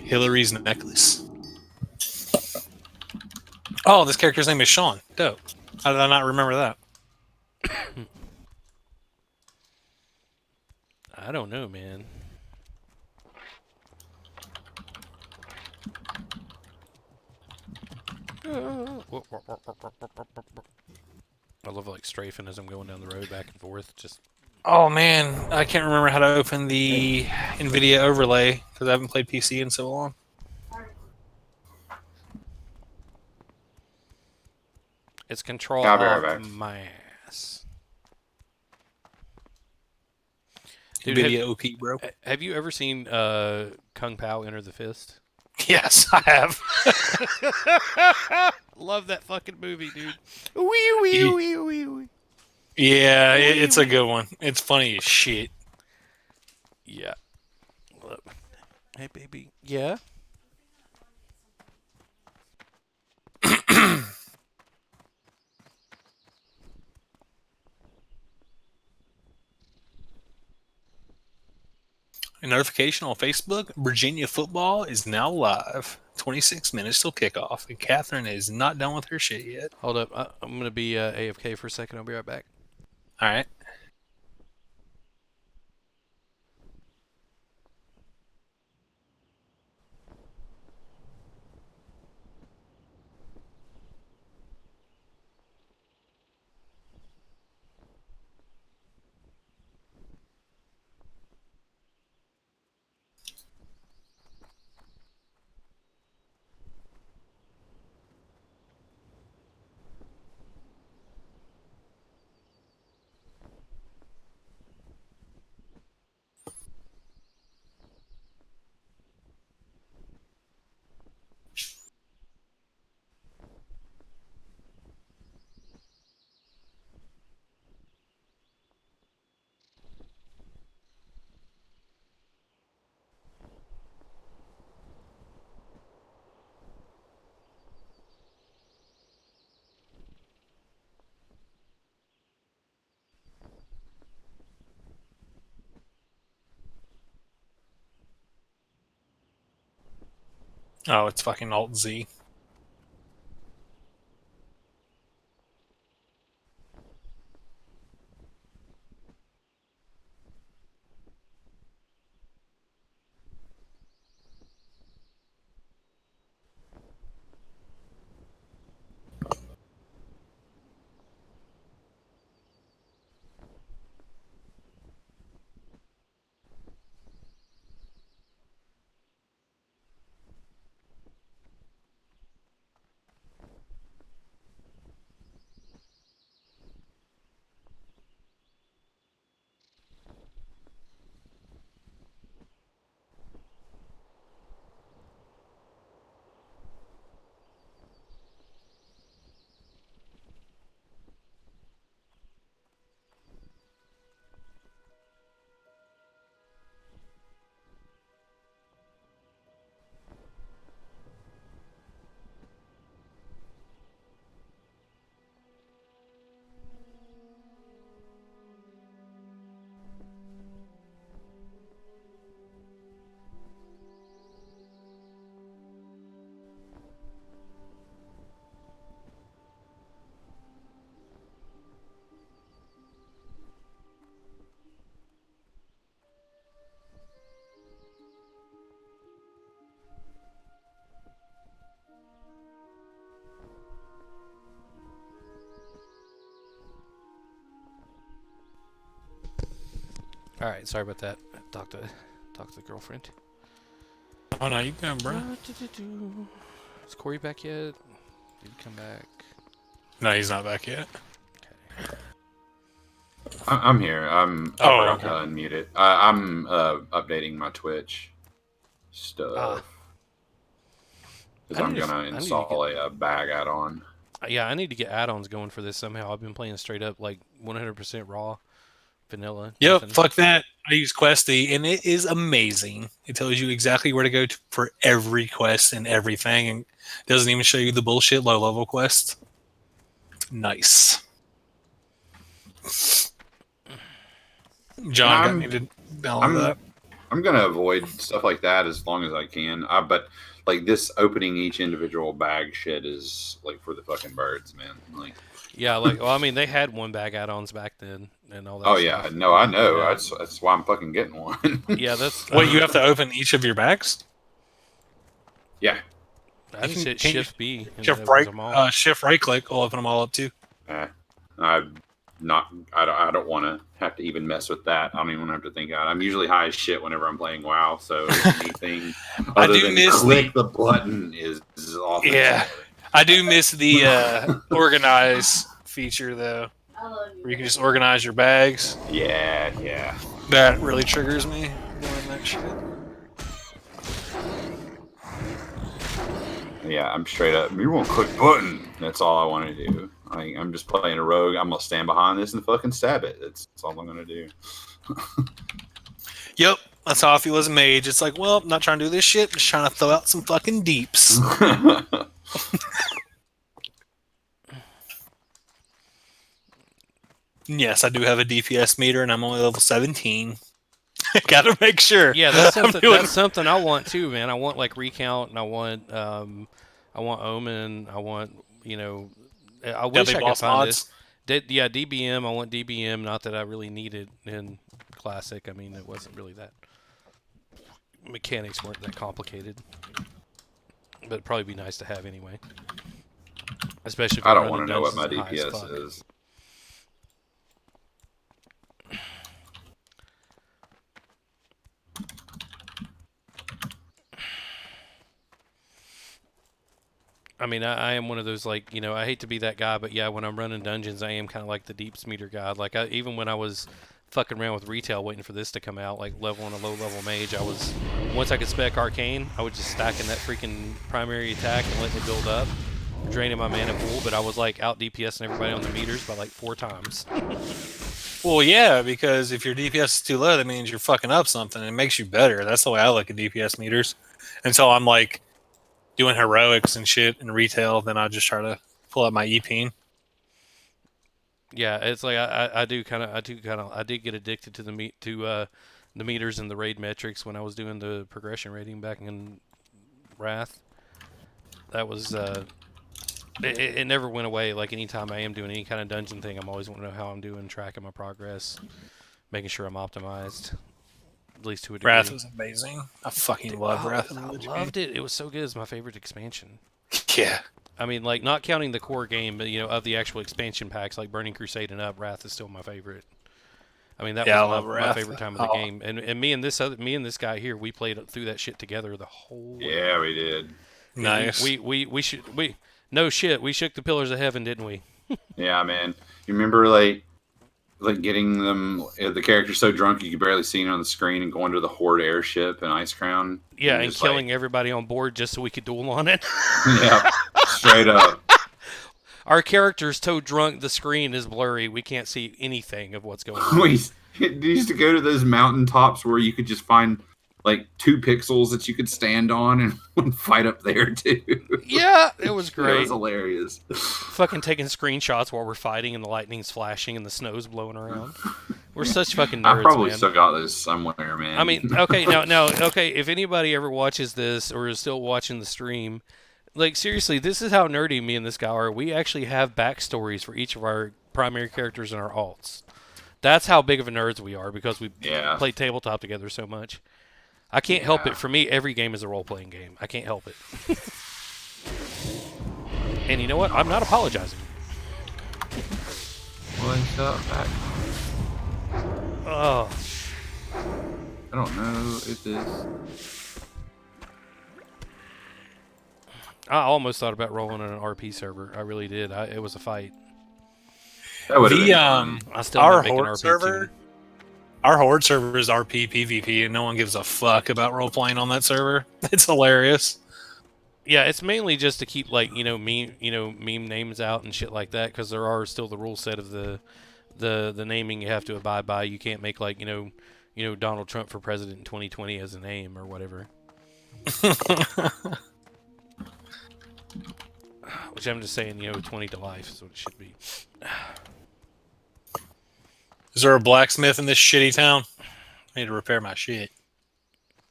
Hillary's necklace. Oh, this character's name is Sean. Dope. How did I not remember that? I don't know, man. I love like strafing as I'm going down the road back and forth. Just Oh man, I can't remember how to open the NVIDIA overlay because I haven't played PC in so long. it's Control I'll be right Alt back. my ass. Dude, NVIDIA OP, bro. have you ever seen Kung Pao Enter the Fist? Yes, I have. Love that fucking movie, dude. Wee wee wee wee wee. Yeah, it's a good one. It's funny as shit. Yeah. Look. Hey, baby. Yeah. A notification on Facebook: Virginia football is now live. 26 minutes till kickoff, and Catherine is not done with her shit yet. Hold up. I'm gonna be AFK for a second. I'll be right back. All right. Oh, it's fucking Alt Z. All right. Sorry about that. Talk to the girlfriend. Oh no, you can, bro. Is Corey back yet? Did he come back? No, he's not back yet. Okay. I'm here. I forgot to unmute it. I'm updating my Twitch stuff because I'm gonna install a bag add-on. Yeah, I need to get add-ons going for this somehow. I've been playing straight up like 100% raw, vanilla. Yep, nothing. fuck that. I use Questy, and it is amazing. It tells you exactly where to go for every quest and everything, and doesn't even show you the bullshit low-level quests. Nice. John got me to download that. I'm gonna avoid stuff like that as long as I can. But like this opening each individual bag shit is like for the fucking birds, man. Like, yeah, like well, I mean, they had one bag add-ons back then and all that. Oh stuff. yeah, no, I know. Yeah. That's why I'm fucking getting one. Yeah, that's. Wait, you have to open each of your bags? Yeah. I just hit Shift B. And Shift that right, was them all. Shift right click will open them all up too. I'm not. I don't want to have to even mess with that. I don't even have to think about it. I'm usually high as shit whenever I'm playing WoW. So anything other than click the button is off. Yeah, I do miss the organize feature though, where you can just organize your bags. Yeah. That really triggers me doing that shit. Yeah, I'm straight up. You won't click button. That's all I want to do. I'm just playing a rogue. I'm gonna stand behind this and fucking stab it. That's all I'm gonna do. Yep, that's how I feel as a mage. It's like, well, I'm not trying to do this shit. Just trying to throw out some fucking deeps. Yes, I do have a DPS meter, and I'm only level 17. Gotta make sure. Yeah, that's something. That's something I want too, man. I want like recount, and I want omen. I want I wish I could find this. DBM. I want DBM. Not that I really need it in classic. I mean, it wasn't really that. Mechanics weren't that complicated, but it'd probably be nice to have anyway. Especially if I don't want to know what my DPS is. I mean, I am one of those, like, I hate to be that guy, but yeah, when I'm running dungeons, I am kind of like the deeps meter guy. Like, even when I was fucking around with retail waiting for this to come out, like leveling a low-level mage, once I could spec arcane, I was just stacking that freaking primary attack and letting it build up, draining my mana pool, but I was, like, out DPSing everybody on the meters by, like, 4 times. Well, yeah, because if your DPS is too low, that means you're fucking up something. It makes you better. That's the way I look at DPS meters. And so I'm, like, doing heroics and shit in retail, then I just try to pull up my EP. Yeah, it's like I did get addicted to the meters and the raid metrics when I was doing the progression rating back in Wrath. That was it never went away. Like anytime I am doing any kind of dungeon thing, I'm always wanting to know how I'm doing, tracking my progress, making sure I'm optimized. At least to a degree. Wrath was amazing. I fucking love Wrath. I loved it. It was so good. It's my favorite expansion. Yeah. I mean, like, not counting the core game, but, of the actual expansion packs, like Burning Crusade and up, Wrath is still my favorite. I mean, that was my favorite time of the game. And me and this guy here, we played through that shit together the whole way. Yeah, we did. Nice. We shook the pillars of heaven, didn't we? Yeah, man. You remember, like getting them, the character's so drunk you could barely see it on the screen and going to the Horde airship and Ice Crown. Yeah, and killing everybody on board just so we could duel on it. Yeah, straight up. Our character's so drunk the screen is blurry. We can't see anything of what's going on. We used to go to those mountaintops where you could just find like 2 pixels that you could stand on and fight up there too. Yeah, it was great. It was hilarious. Fucking taking screenshots while we're fighting and the lightning's flashing and the snow's blowing around. We're such fucking nerds, I probably man. still got those somewhere, man. I mean, okay, okay. If anybody ever watches this or is still watching the stream, like seriously, this is how nerdy me and this guy are. We actually have backstories for each of our primary characters and our alts. That's how big of a nerds we are because we play tabletop together so much. I can't help it. For me, every game is a role-playing game. I can't help it. And you know what? I'm not apologizing. What's up, back? Oh. I don't know if this... I almost thought about rolling on an RP server. I really did. It was a fight. That would have been fun. I still our make an Horde RP server. team. Our Horde server is RP PvP, and no one gives a fuck about role playing on that server. It's hilarious. Yeah, it's mainly just to keep like meme names out and shit like that because there are still the rule set of the naming you have to abide by. You can't make like Donald Trump for president in 2020 as a name or whatever. Which I'm just saying, 20 to life is what it should be. Is there a blacksmith in this shitty town? I need to repair my shit.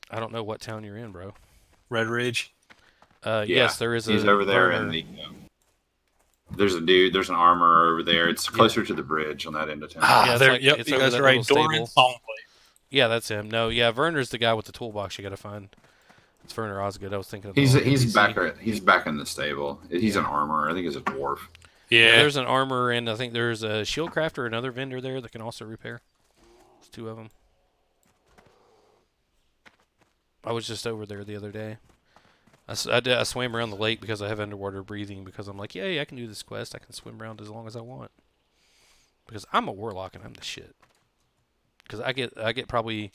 I don't know what town you're in, bro. Red Ridge? Yes, there is. He's over there in the... there's a dude, there's an armor over there. It's closer to the bridge on that end of town. Ah, there, like, yep, it's you over guys that are right. little Doran stable. Songblade. Yeah, that's him. No, yeah, Werner's the guy with the toolbox you gotta find. It's Werner Osgood. I was thinking of He's the he's NPC. back. He's back in the stable. He's an armorer. I think he's a dwarf. Yeah. There's an armor, and I think there's a shield crafter, another vendor there that can also repair. There's 2 of them. I was just over there the other day. I swam around the lake because I have underwater breathing, because I'm like, yay, I can do this quest. I can swim around as long as I want. Because I'm a warlock and I'm the shit. Because I get probably,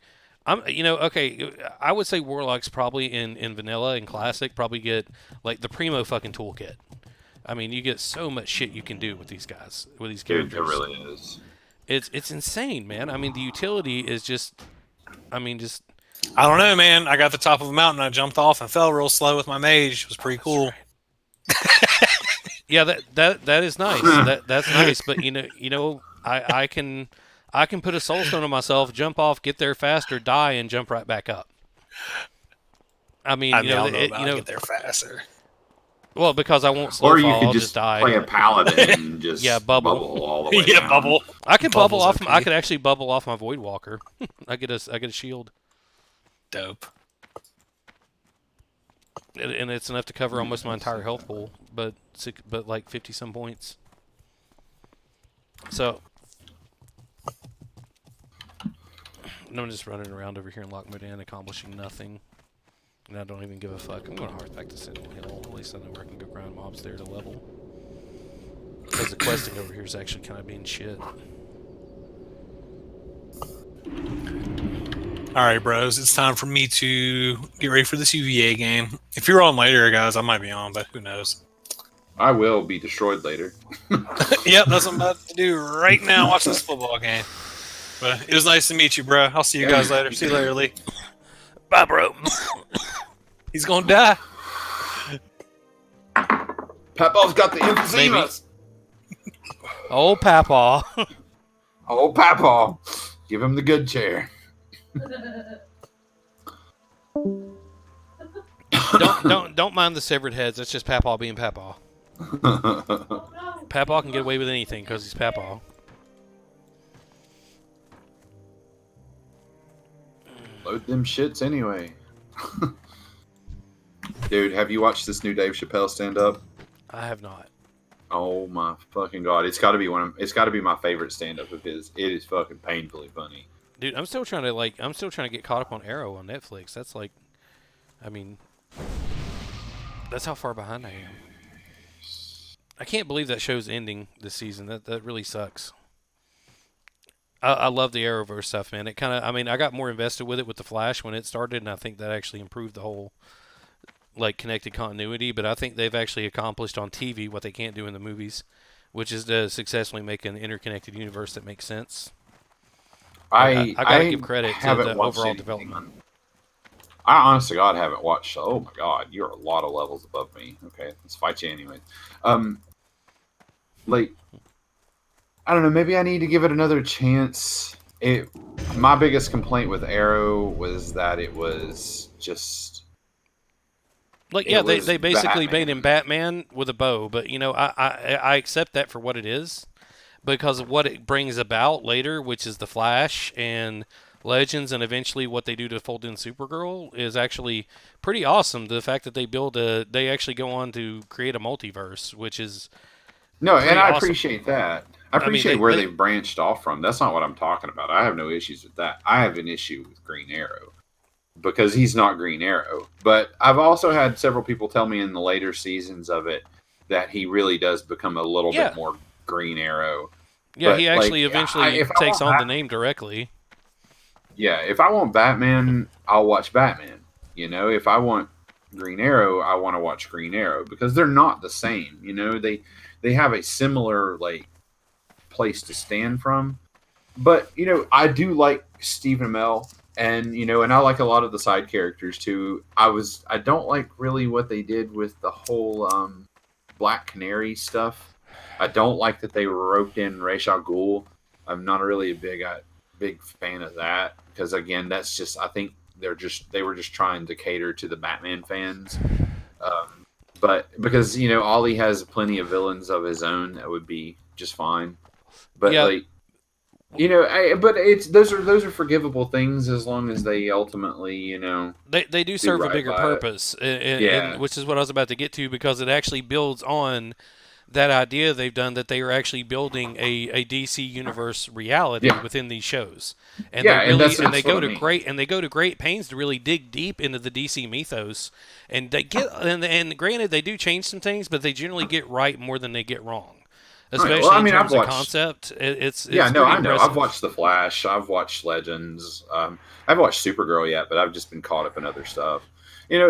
okay, I would say warlocks probably in vanilla and classic probably get like the primo fucking toolkit. I mean, you get so much shit you can do with these guys, with these Dude, characters. it really is. It's insane, man. I mean, the utility is just, I don't know, man. I got to the top of a mountain. I jumped off and fell real slow with my mage. It was pretty cool. Right. Yeah, that is nice. That's nice. But I can put a soul stone on myself, jump off, get there faster, die, and jump right back up. I mean, I don't know about get there faster. Well, because I won't slow Or you fall, could I'll just die. play a paladin and just bubble. all the way Yeah, down. bubble. I can bubble Bubble's off. OP. I could actually bubble off my Void Walker. I get a shield, Dope. and it's enough to cover almost my entire health pool, but like 50 some points. So I'm just running around over here in Lockmodan, accomplishing nothing, and I don't even give a fuck. I'm going to hearth back to Sentinel Hill. At least I know where I can go grind mobs there to level. Because the questing over here is actually kind of being shit. Alright, bros. It's time for me to get ready for this UVA game. If you're on later, guys, I might be on, but who knows? I will be destroyed later. Yep, that's what I'm about to do right now. Watch this football game. But it was nice to meet you, bro. I'll see you guys later. See you later, Lee. Bye, bro. He's gonna die. Papa's got the emphysemas. Oh, Papa. Oh, Papa. Give him the good chair. Don't mind the severed heads. That's just Papa being Papa. Papa can get away with anything because he's Papa. Load them shits anyway. Dude, have you watched this new Dave Chappelle stand-up? I have not. Oh my fucking god! It's got to be it's got to be my favorite stand-up of his. It is fucking painfully funny. Dude, I'm still trying to get caught up on Arrow on Netflix. That's like, I mean, that's how far behind I am. I can't believe that show's ending this season. That really sucks. I love the Arrowverse stuff, man. It kind of, I got more invested with it with the Flash when it started, and I think that actually improved the whole like connected continuity. But I think they've actually accomplished on TV what they can't do in the movies, which is to successfully make an interconnected universe that makes sense. I gotta give credit to the overall development. I honestly, God, haven't watched. Oh my God, you're a lot of levels above me. Okay, let's fight you anyway. Like, I don't know. Maybe I need to give it another chance. My biggest complaint with Arrow was that it was just like, yeah, they basically made him Batman with a bow, but I accept that for what it is. Because of what it brings about later, which is the Flash and Legends, and eventually what they do to fold in Supergirl is actually pretty awesome. The fact that they actually go on to create a multiverse, which is and I awesome. appreciate that. I appreciate where they've branched off from. That's not what I'm talking about. I have no issues with that. I have an issue with Green Arrow because he's not Green Arrow. But I've also had several people tell me in the later seasons of it that he really does become a little bit more Green Arrow. Yeah, but, he actually eventually takes on the name directly. Yeah, if I want Batman, I'll watch Batman. If I want Green Arrow, I want to watch Green Arrow because they're not the same. They have a similar like place to stand from. But I do like Stephen Amell, and and I like a lot of the side characters too. I don't like really what they did with the whole Black Canary stuff. I don't like that they roped in Ra's al Ghul. I'm not really a big fan of that because again, that's just I think they were just trying to cater to the Batman fans. But because Ollie has plenty of villains of his own, that would be just fine. But But it's those are forgivable things as long as they ultimately, They do serve a right bigger by it. purpose, Yeah. and which is what I was about to get to, because it actually builds on that idea they've done, that they are actually building a DC universe reality Yeah. within these shows, and Yeah, and they that's what go I to mean. great pains to really dig deep into the DC mythos, and they get and granted they do change some things, but they generally get right more than they get wrong, All right. Well, especially I in mean, I've terms of watched. concept. Yeah, It's no, pretty I know. I've impressive. watched The Flash. I've watched Legends. I've watched Supergirl yet, but I've just been caught up in other stuff.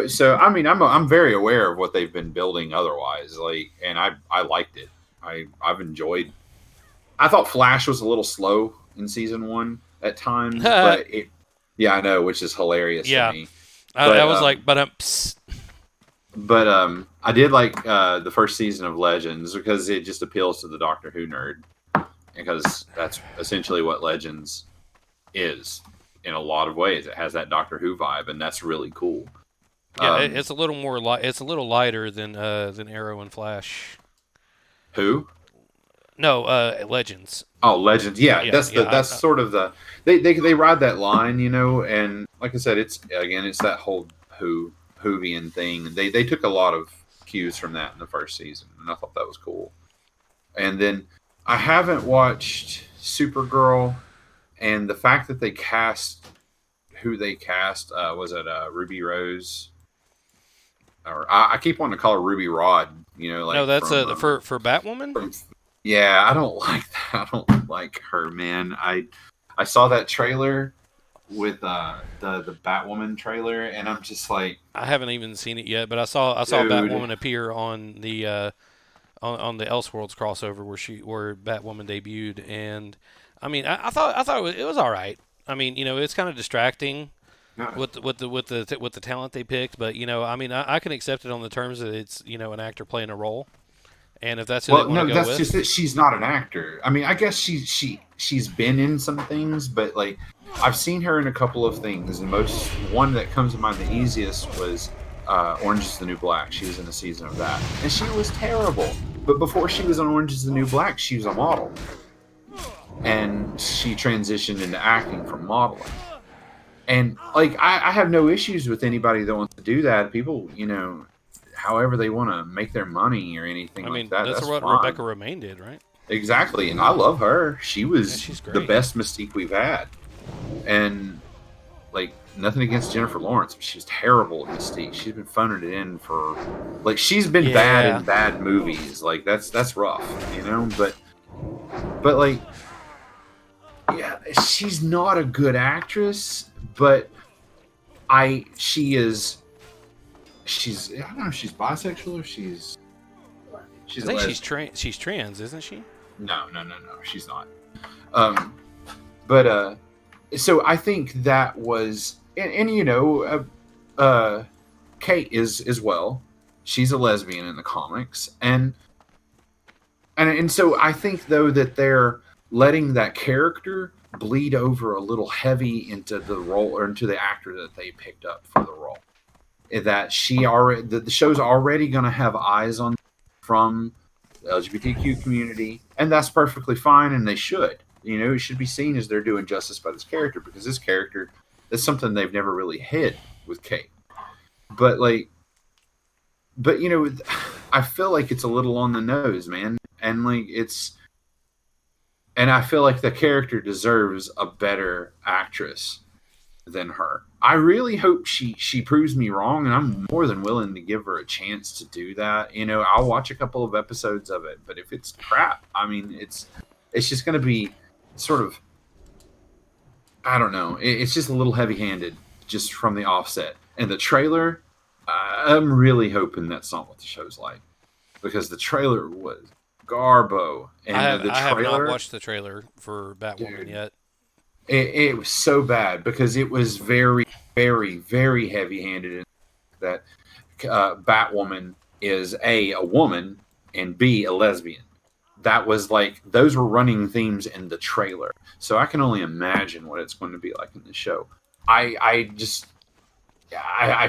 So I mean, I'm very aware of what they've been building. Otherwise, and I liked it. I've enjoyed. I thought Flash was a little slow in season one at times, but yeah, I know, which is hilarious to Yeah, me. I But was like, um, but but I did like the first season of Legends because it just appeals to the Doctor Who nerd, because that's essentially what Legends is in a lot of ways. It has that Doctor Who vibe, and that's really cool. yeah, Um, it's a little more it's a little lighter than Arrow and Flash. who? No, Legends. Oh, Legends. Yeah, Yeah, that's sort of the they ride that line, and like I said, it's that whole Whovian thing. They took a lot of cues from that in the first season, and I thought that was cool. And then I haven't watched Supergirl, and the fact that they cast who they cast, was it Ruby Rose, or I keep wanting to call her Ruby Rod, no, like that's from for Batwoman. from yeah, I don't like that. I don't like her, man. I saw that trailer with the Batwoman trailer, and I'm just like, I haven't even seen it yet, but I saw dude. Batwoman appear on the on the Elseworlds crossover where Batwoman debuted, and I mean I thought it was all right. I mean, it's kind of distracting No. with the talent they picked, but I mean I can accept it on the terms that it's an actor playing a role, and if that's who they Well, want to no, go that's just with. that she's not an actor. I mean, I guess she's been in some things, but like I've seen her in a couple of things, and most one that comes to mind the easiest was Orange is the New Black. She was in a season of that, and she was terrible. But before she was on Orange is the New Black, she was a model, and she transitioned into acting from modeling. And like I have no issues with anybody that wants to do that. People, however they want to make their money or anything I like mean that, that's that's what fine. Rebecca Romaine did, right? Exactly, and I love her. She Yeah, was she's the great. best Mystique we've had, and like nothing against Jennifer Lawrence, but she's terrible at Mystique. She's been phoning it in for like she's been bad Yeah, in bad movies. Like that's rough, But like, yeah, she's not a good actress, but she is. I don't know if she's bisexual or I she's a think lesbian. she's trans, isn't she? No, she's not. Um, but so I think that was, and Kate is as well. She's a lesbian in the comics, and so I think though that they're letting that character bleed over a little heavy into the role or into the actor that they picked up for the role. That the show's already going to have eyes on from the LGBTQ community, and that's perfectly fine, and they should. It should be seen as they're doing justice by this character, because this character is something they've never really hid with Kate. But I feel like it's a little on the nose, man, and I feel like the character deserves a better actress than her. I really hope she proves me wrong, and I'm more than willing to give her a chance to do that. I'll watch a couple of episodes of it, but if it's crap, I mean, it's just going to be sort of, I don't know. It's just a little heavy-handed just from the offset. And the trailer, I'm really hoping that's not what the show's like, because the trailer was garbo, and the I have not trailer, watched the trailer for Batwoman dude, yet. it was so bad because it was very, very, very heavy-handed. That Batwoman is a woman, and B, a lesbian. That was like those were running themes in the trailer. So I can only imagine what it's going to be like in the show. I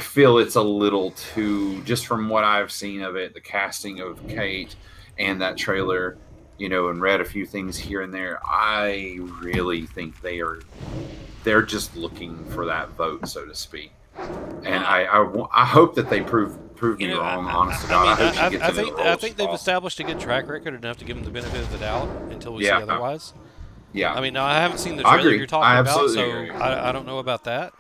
feel it's a little too, just from what I've seen of it, the casting of Kate and that trailer. and read a few things here and there, I really think they're just looking for that vote, so to speak. And I hope that they prove me wrong. Honest to God, I hope she gets into the role I think they've possible. established a good track record enough to give them the benefit of the doubt until we see otherwise. Yeah, I mean, now I haven't seen the I trailer agree. you're talking I about, absolutely so agree. I don't know about that.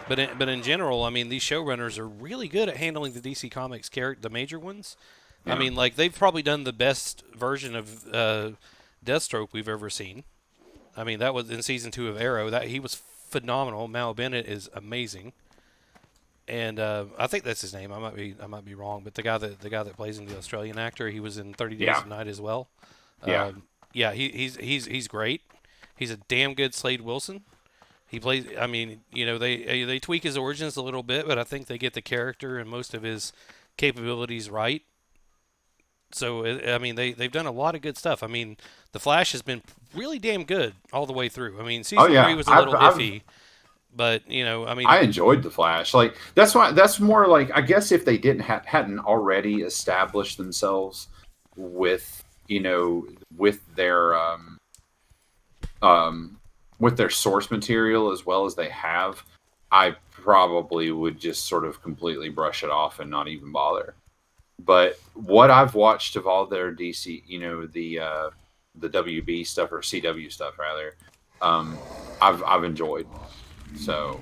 But in general, I mean, these showrunners are really good at handling the DC Comics the major ones. Yeah. I mean, like they've probably done the best version of Deathstroke we've ever seen. I mean, that was in season 2 of Arrow. That he was phenomenal. Mal Bennett is amazing, and I think that's his name. I might be wrong, but the guy that plays him, the Australian actor, he was in 30 Days of Night as well. Yeah. He's great. He's a damn good Slade Wilson. He plays. I mean, they tweak his origins a little bit, but I think they get the character and most of his capabilities right. So I mean, they've done a lot of good stuff. I mean, the Flash has been really damn good all the way through. I mean, season 3 was a little iffy, but I mean, I enjoyed the Flash. Like that's more like, I guess, if they hadn't already established themselves with with their source material as well as they have, I probably would just sort of completely brush it off and not even bother. But what I've watched of all their DC, the WB stuff, or CW stuff rather, I've enjoyed. So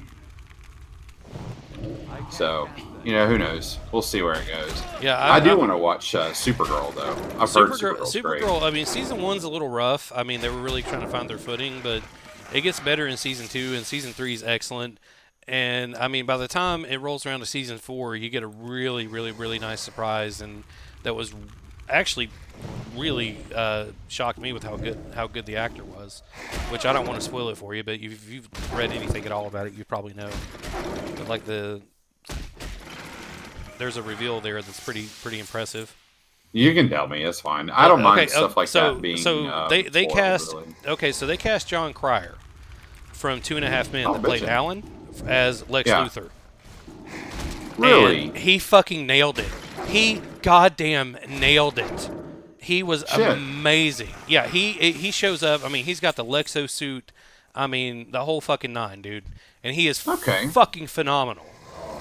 who knows? We'll see where it goes. Yeah, I do want to watch Supergirl though. I've heard Supergirl's great. Supergirl. I mean, season 1's a little rough. I mean, they were really trying to find their footing, but it gets better in season 2, and season 3 is excellent. And I mean, by the time it rolls around to season 4, you get a really, really, really nice surprise, and that was actually really shocked me with how good the actor was. Which I don't want to spoil it for you, but if you've read anything at all about it, you probably know. But like there's a reveal there that's pretty impressive. You can tell me, it's fine. I don't mind stuff like that being. So they cast. Really. Okay, so they cast John Cryer from 2.5 Men that played betcha. Alan as Lex Luthor. Really? And he fucking nailed it. He goddamn nailed it. He was amazing. Yeah, he shows up. I mean, he's got the Lexo suit. I mean, the whole fucking nine, dude. And he is fucking phenomenal.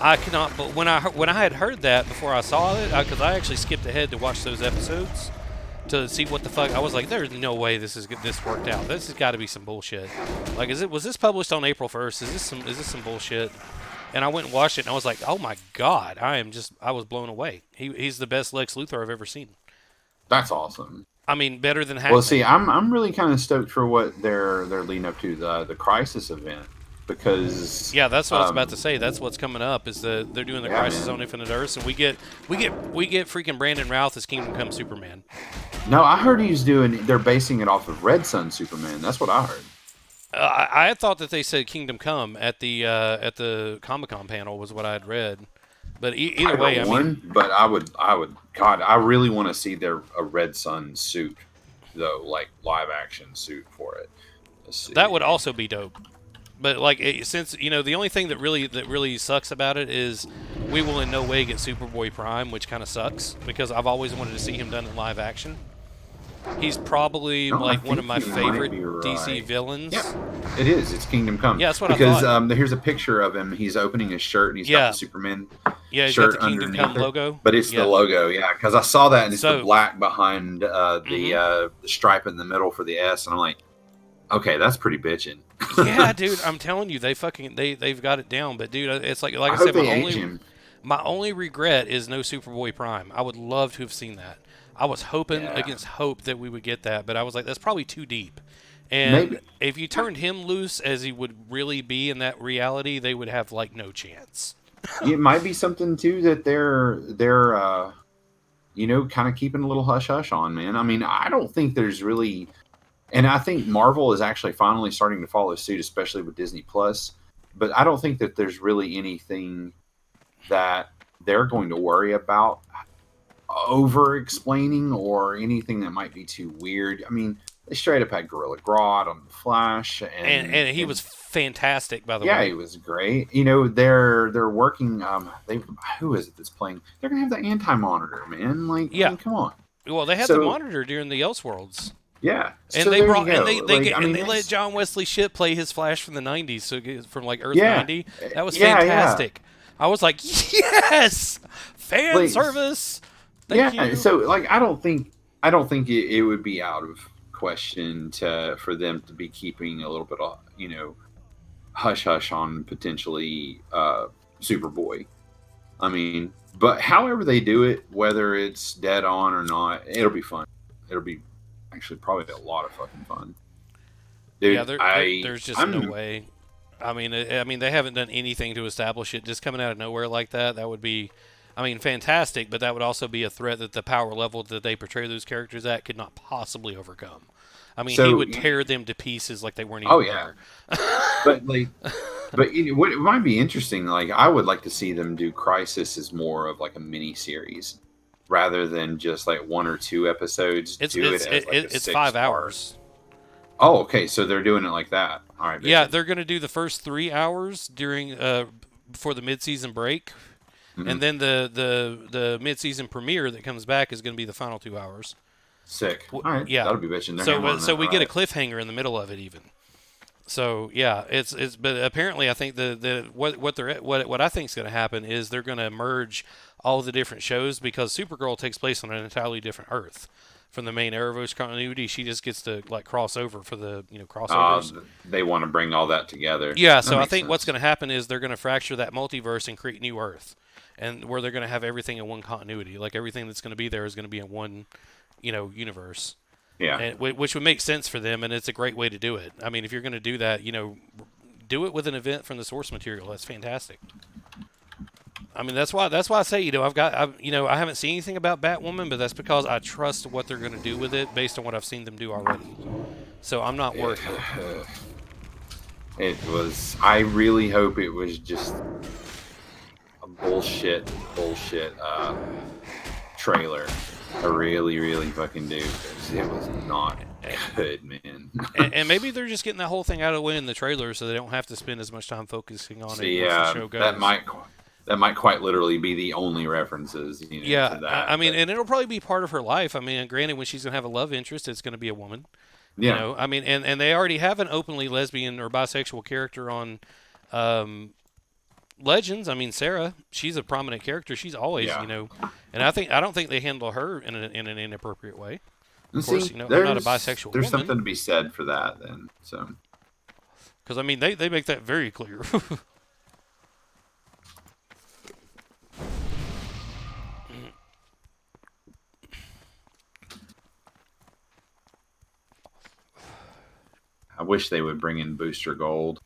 I cannot. But when I had heard that before I saw it, because I actually skipped ahead to watch those episodes to see what the fuck. I was like, there's no way this worked out. This has got to be some bullshit. Like, was this published on April 1st? Is this some bullshit? And I went and watched it, and I was like, oh my god, I was blown away. He's the best Lex Luthor I've ever seen. That's awesome. I mean, better than Hackman. Well, see, I'm really kind of stoked for what they're leading up to, the Crisis event, because that's what I was about to say. That's what's coming up, is they're doing the Crisis on Infinite Earths, and we get freaking Brandon Routh as Kingdom Come Superman. No, I heard they're basing it off of Red Sun Superman. That's what I heard. I had thought that they said Kingdom Come at the Comic-Con panel was what I had read. But either way, I mean, but I would. God, I really want to see a Red Sun suit, though, like live action suit for it. That would also be dope. But like, since the only thing that really sucks about it is we will in no way get Superboy Prime, which kind of sucks because I've always wanted to see him done in live action. He's probably one of my favorite DC villains. Yeah, it is. It's Kingdom Come. Yeah, that's what I thought. Here's a picture of him. He's opening his shirt and he's got the Superman he's shirt got the Kingdom Come logo. But it's the logo, because I saw that and it's the black behind the stripe in the middle for the S, and I'm like, okay, that's pretty bitchin'. Yeah, dude, I'm telling you, they've got it down. But dude, it's like I said, my only regret is no Superboy Prime. I would love to have seen that. I was hoping against hope that we would get that, but I was like, that's probably too deep. And if you turned him loose as he would really be in that reality, they would have like no chance. It might be something too that they're kind of keeping a little hush hush on, man. I mean, I don't think there's really, and I think Marvel is actually finally starting to follow suit, especially with Disney Plus. But I don't think that there's really anything that they're going to worry about over explaining or anything that might be too weird. I mean, they straight up had Gorilla Grodd on the Flash, and he was fantastic, by the way. Yeah, he was great. They're working. Who is it that's playing? They're gonna have the Anti-Monitor, man. Like, I mean, come on. Well, they had the Monitor during the Elseworlds. Yeah, And so they there brought you go. and they Like, get, I and mean, they let it's- John Wesley Shipp play his Flash from the '90s, so from like Earth Yeah. 90. That was Yeah, fantastic. I was like, yes, fan Like, service. Thank you. So like I don't think it would be out of question for them to be keeping a little bit of hush hush on potentially Superboy. I mean, but however they do it, whether it's dead on or not, it'll be fun. It'll be actually probably a lot of fucking fun. Dude, Yeah, there's just I'm, no way. I mean, they haven't done anything to establish it. Just coming out of nowhere like that would be, I mean, fantastic. But that would also be a threat that the power level that they portray those characters at could not possibly overcome. I mean, he would tear them to pieces like they weren't even there. But like, what it might be interesting. Like, I would like to see them do Crisis as more of like a mini series rather than just like 1 or 2 episodes. It's 5 hours. Oh, okay. So they're doing it like that. All right. Yeah, they're going to do the first 3 hours during before the mid-season break, and then the mid-season premiere that comes back is going to be the final 2 hours. Sick. All right. Yeah, that'll be bitching. So we get a cliffhanger in the middle of it even. So yeah, it's but apparently I think what I think is going to happen is they're going to merge all the different shows because Supergirl takes place on an entirely different Earth from the main Arrowverse continuity. She just gets to like cross over for the crossovers. They want to bring all that together. Yeah, so I think what's going to happen is they're going to fracture that multiverse and create new Earth, and where they're going to have everything in one continuity. Like everything that's going to be there is going to be in one, universe. Yeah, and, which would make sense for them, and it's a great way to do it. I mean, if you're going to do that, do it with an event from the source material. That's fantastic. I mean, that's why I say, I haven't seen anything about Batwoman, but that's because I trust what they're going to do with it based on what I've seen them do already. So I'm not worried. It was. I really hope it was just a bullshit trailer. I really, really fucking do. It was not good, man. and maybe they're just getting that whole thing out of the way in the trailer, so they don't have to spend as much time focusing on it as the show goes. That might quite literally be the only references. To that, I mean, and it'll probably be part of her life. I mean, granted, when she's gonna have a love interest, it's gonna be a woman. Yeah. I mean, and they already have an openly lesbian or bisexual character on Legends. I mean, Sarah, she's a prominent character. She's always, and I don't think they handle her in an inappropriate way. Of course, I'm not a bisexual There's woman. something to be said for that, then. So, because I mean, they make that very clear. I wish they would bring in Booster Gold.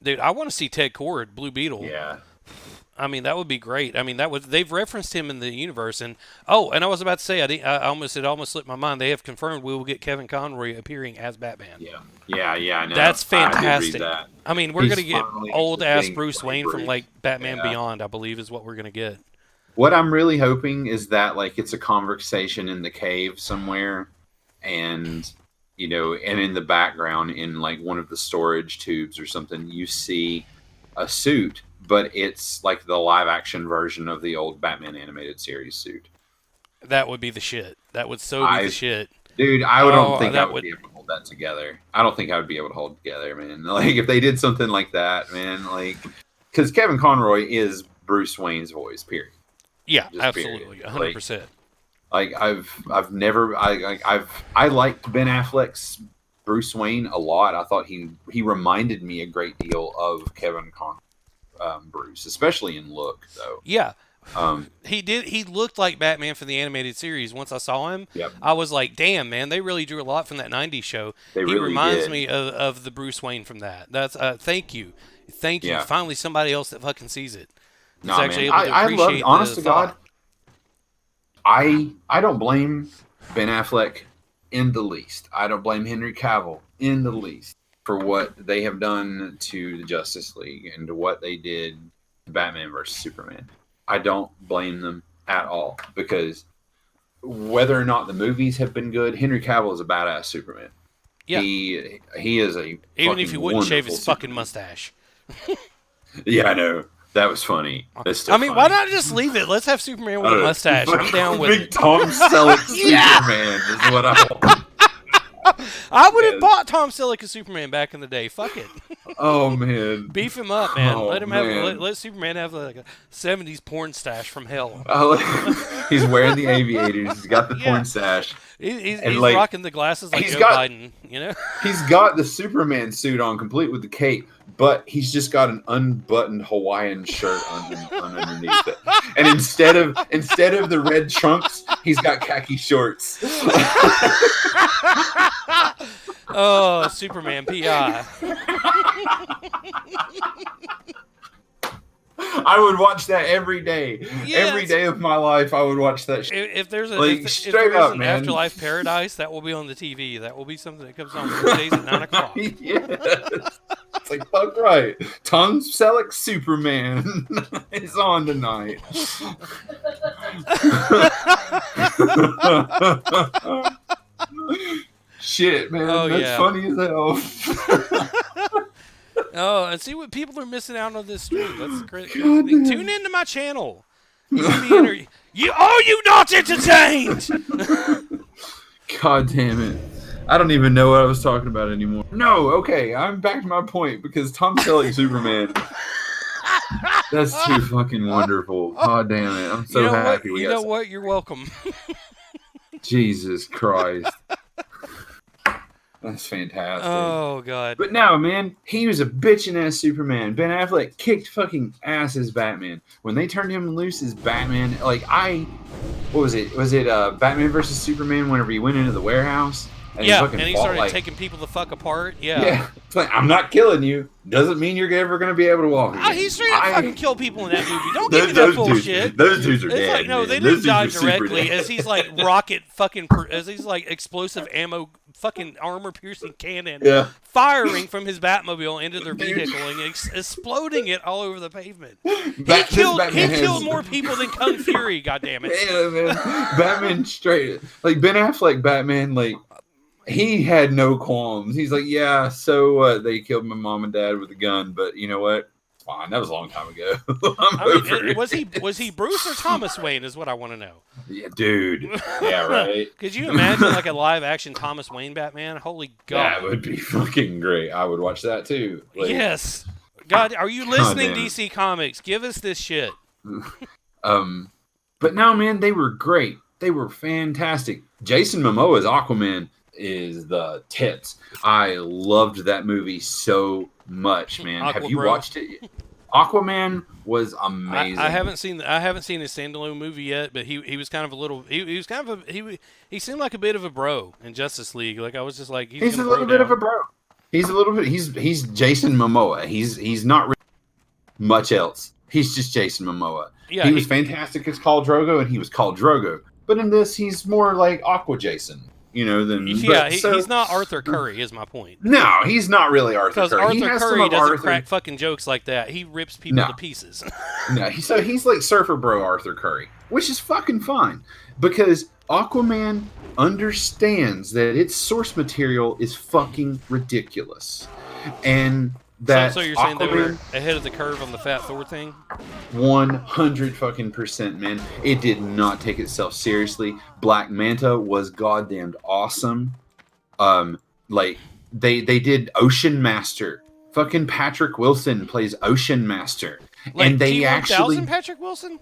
Dude, I want to see Ted Kord, Blue Beetle. Yeah. I mean, that would be great. I mean, they've referenced him in the universe, and I was about to say, it almost slipped my mind. They have confirmed we will get Kevin Conroy appearing as Batman. Yeah, I know. That's fantastic. That. I mean, we're gonna get old ass getting Bruce Wayne from like Batman Yeah. Beyond, I believe, is what we're gonna get. What I'm really hoping is that like it's a conversation in the cave somewhere, and and in the background in like one of the storage tubes or something, you see a suit, but it's like the live action version of the old Batman animated series suit. That would be the shit. That would be the shit. Dude, I don't think I would be able to hold that together. I don't think I would be able to hold it together, man. Like if they did something like that, man, like because Kevin Conroy is Bruce Wayne's voice, period. Yeah, Just absolutely, 100%. Like I've never I liked Ben Affleck's Bruce Wayne a lot. I thought he reminded me a great deal of Kevin Bruce, especially in look though. Yeah. He did. He looked like Batman for the animated series. Once I saw him, Yep. I was like, "Damn, man! They really drew a lot from that '90s show." He really reminds did. me of the Bruce Wayne from that. That's thank you. Yeah. Finally, somebody else that fucking sees it. No, man. I love, honest to God, I don't blame Ben Affleck in the least. I don't blame Henry Cavill in the least for what they have done to the Justice League and to what they did to Batman versus Superman. I don't blame them at all because whether or not the movies have been good, Henry Cavill is a badass Superman. Yeah. He is a even if he wouldn't shave his Superman. fucking mustache. Yeah, I know. That was funny. That's still I mean, funny. why not just leave it? Let's have Superman with a mustache. I'm down with Big it. Tom Selleck Superman is what I want. I would have bought Tom Selleck as Superman back in the day. Fuck it. Oh man, Beef him up, man. Oh, Let him have. man. Let Superman have like a '70s porn stash from hell. He's wearing the aviators. He's got the Yeah. porn stash. He's like, rocking the glasses like he's Joe got- Biden. You know. He's got the Superman suit on, complete with the cape, but he's just got an unbuttoned Hawaiian shirt underneath it. And instead of the red trunks, he's got khaki shorts. Oh, Superman PI. I would watch that every day. Yes. Every day of my life, I would watch that shit. If there's a Like, if straight there is up, an man. afterlife paradise, that will be on the TV. That will be something that comes on Wednesdays at 9:00. Yes. It's like, fuck right. Tom Selleck Superman is on tonight. Shit, man. Oh, That's yeah. funny as hell. Oh, and see what people are missing out on this stream. That's the crazy God thing. damn. Tune into my channel. You can be are you not entertained? God damn it. I don't even know what I was talking about anymore. No, okay, I'm back to my point because Tom Selleck Superman. That's too fucking wonderful. God damn it. I'm so happy we You got know what? You're welcome. Jesus Christ. That's fantastic. Oh God. But no, man, he was a bitchin' ass Superman. Ben Affleck kicked fucking ass as Batman. When they turned him loose as Batman, like what was it? Was it Batman versus Superman whenever he went into the warehouse? And Yeah, fucking and he fought, started like, taking people the fuck apart. Yeah. Yeah. It's like, I'm not killing you. Doesn't mean you're ever going to be able to walk again. He straight up fucking killed people in that movie. Don't give me that Those bullshit. Dudes, those dudes are It's dead. like, no, man. they Those didn't die dudes are super directly dead. as he's like as he's like explosive ammo fucking armor piercing cannon Yeah. firing from his Batmobile into their vehicle and exploding it all over the pavement. He Batman killed more people than Kung Fury, goddammit. Yeah, man. Batman straight. Like, Ben Affleck Batman, like, he had no qualms. He's like, yeah, so what? They killed my mom and dad with a gun, but you know what? It's fine. That was a long time ago. I'm over it. Was he Bruce or Thomas Wayne is what I want to know. Yeah, dude. Yeah, right. Could you imagine like a live action Thomas Wayne Batman? Holy God. That would be fucking great. I would watch that too. Like, Yes. God, are you listening, damn it. DC Comics? Give us this shit. But no, man, they were great. They were fantastic. Jason Momoa's Aquaman is the tits. I loved that movie so much, man. Have you Aquabro. watched it? Aquaman was amazing. I haven't seen his standalone movie yet, but he was kind of a little he seemed like a bit of a bro in Justice League. Like I was just like He's a little bit of a bro. He's Jason Momoa. He's not really much else. He's just Jason Momoa. Yeah, he was fantastic as Khal Drogo, and he was Khal Drogo. But in this, he's more like Aqua Jason, you know. He's not Arthur Curry. Is my point. No, he's not really Arthur Because Curry. He Arthur has some Curry of doesn't Arthur- crack fucking jokes like that. He rips people No. to pieces. No, he's like Surfer Bro Arthur Curry, which is fucking fine because Aquaman understands that its source material is fucking ridiculous, and that so you're saying they were Aquaman, ahead of the curve on the Fat Thor thing? 100 fucking percent, man. It did not take itself seriously. Black Manta was goddamned awesome. Like they did Ocean Master. Fucking Patrick Wilson plays Ocean Master, Like and they T-1000 actually. Patrick Wilson?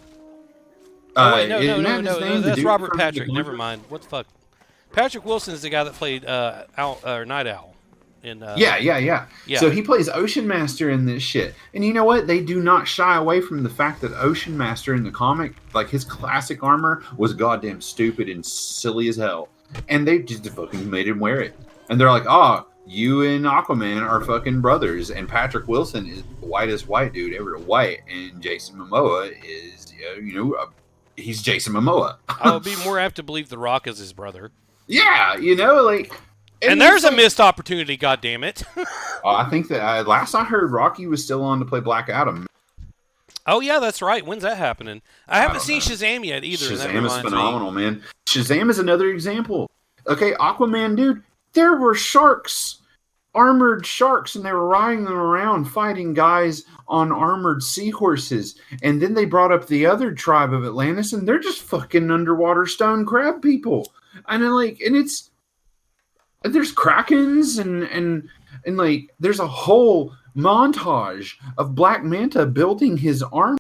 Oh, wait, no, isn't that his name? The that's dude Robert from Patrick. The Never Glimmer? mind. What the fuck? Patrick Wilson is the guy that played Night Owl. In, Yeah. Yeah. So he plays Ocean Master in this shit. And you know what? They do not shy away from the fact that Ocean Master in the comic, like his classic armor, was goddamn stupid and silly as hell. And they just fucking made him wear it. And they're like, you and Aquaman are fucking brothers. And Patrick Wilson is the whitest white dude ever to white. And Jason Momoa is, he's Jason Momoa. I would be more apt to believe The Rock is his brother. Yeah, like... And there's a missed opportunity, goddammit. I think that last I heard, Rocky was still on to play Black Adam. Oh, yeah, that's right. When's that happening? I haven't don't seen know. Shazam yet either. and that Shazam is reminds me. phenomenal, man. Shazam is another example. Okay, Aquaman, dude, there were sharks, armored sharks, and they were riding them around fighting guys on armored seahorses. And then they brought up the other tribe of Atlantis, and they're just fucking underwater stone crab people. And it's there's krakens and like there's a whole montage of Black Manta building his arm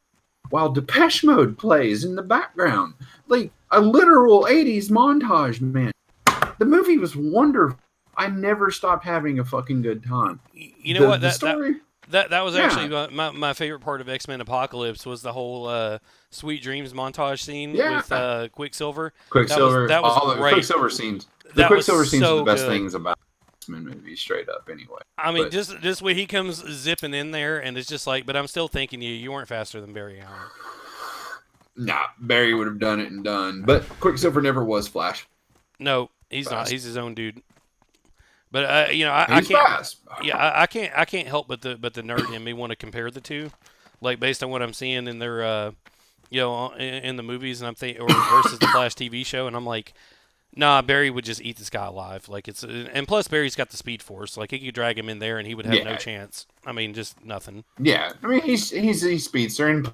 while Depeche Mode plays in the background, like a literal 80s montage, man. The movie was wonderful. I never stopped having a fucking good time. You know what? The story. That was Yeah. actually my favorite part of X-Men Apocalypse was the whole Sweet Dreams montage scene with Quicksilver. Quicksilver. That was all great. The Quicksilver scenes. The That was Quicksilver scenes are so the best good. things about X-Men movies, straight up. Anyway. I mean, But- just when he comes zipping in there, and it's just like, but I'm still thinking you weren't faster than Barry Allen. Nah, Barry would have done it and done. But Quicksilver never was Flash. No, he's Fast. not. He's his own dude. But I He's can't. fast. Yeah, I can't help but the nerd in me want to compare the two, like based on what I'm seeing in their, in the movies, and I'm thinking, or versus the Flash TV show, and I'm like, nah, Barry would just eat this guy alive. Like and plus Barry's got the Speed Force, like he could drag him in there, and he would have no chance. I mean, just nothing. Yeah, I mean he's a speedster, and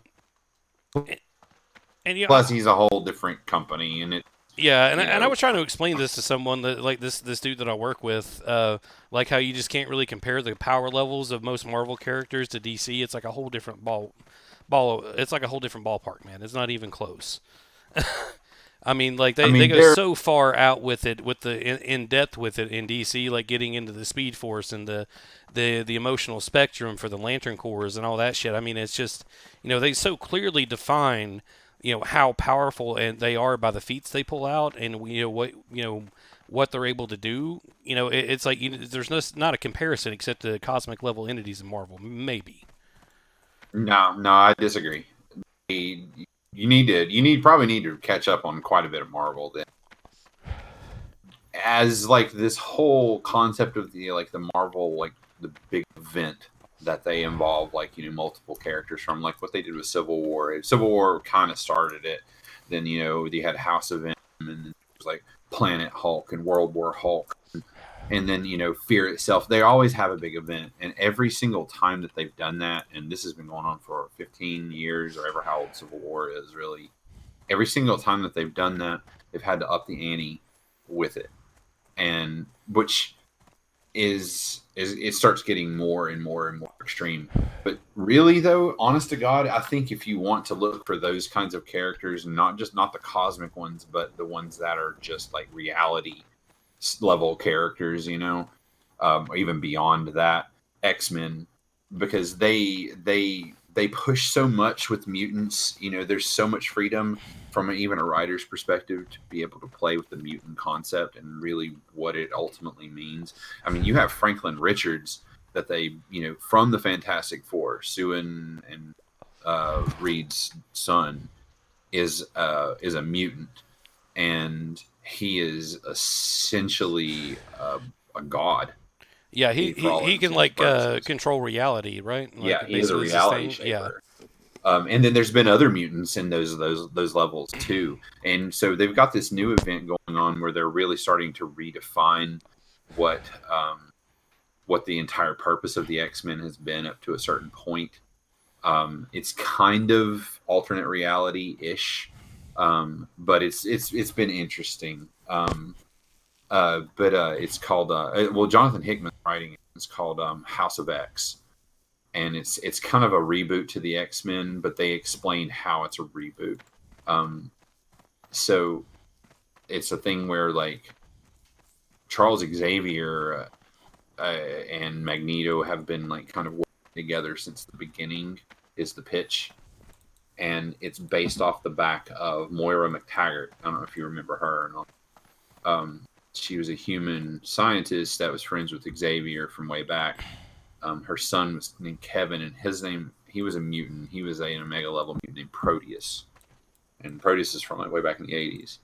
And plus he's a whole different company, and it. Yeah, and I was trying to explain this to someone that like this dude that I work with, like how you just can't really compare the power levels of most Marvel characters to DC. It's like a whole different ball. It's like a whole different ballpark, man. It's not even close. I mean, like they go so far out with it, with the in depth with it in DC, like getting into the Speed Force and the emotional spectrum for the Lantern Corps and all that shit. I mean, it's just they so clearly define how powerful and they are by the feats they pull out, and what they're able to do. It's like there's not a comparison except to cosmic level entities in Marvel, maybe. No, I disagree. You probably need to catch up on quite a bit of Marvel then. As like this whole concept of the Marvel, like the big event that they involve, like multiple characters from, like what they did with Civil War. Civil War kind of started it. Then they had House of M, and then it was like Planet Hulk and World War Hulk, and then Fear itself. They always have a big event, and every single time that they've done that, and this has been going on for 15 years or ever how old Civil War is really. Every single time that they've done that, they've had to up the ante with it, and which is it starts getting more and more and more extreme. But really though, honest to God, I think if you want to look for those kinds of characters, not the cosmic ones, but the ones that are just like reality level characters, or even beyond that, X-Men, because they push so much with mutants. There's so much freedom from even a writer's perspective to be able to play with the mutant concept and really what it ultimately means. I mean, you have Franklin Richards that they, from the Fantastic Four, Sue and Reed's son is a mutant, and he is essentially a god. Yeah, he can like control reality, right? Like, yeah, he is a reality shaper. Yeah. And then there's been other mutants in those levels too, and so they've got this new event going on where they're really starting to redefine what the entire purpose of the X-Men has been up to a certain point. It's kind of alternate reality ish, but it's been interesting. But it's called Jonathan Hickman's writing it. It's called House of X. And it's kind of a reboot to the X-Men, but they explain how it's a reboot. So it's a thing where like Charles Xavier and Magneto have been like kind of working together since the beginning is the pitch, and it's based off the back of Moira McTaggart. I don't know if you remember her or not. She was a human scientist that was friends with Xavier from way back. Her son was named Kevin, and he was a mutant. He was an Omega level mutant named Proteus. And Proteus is from like way back in the 80s.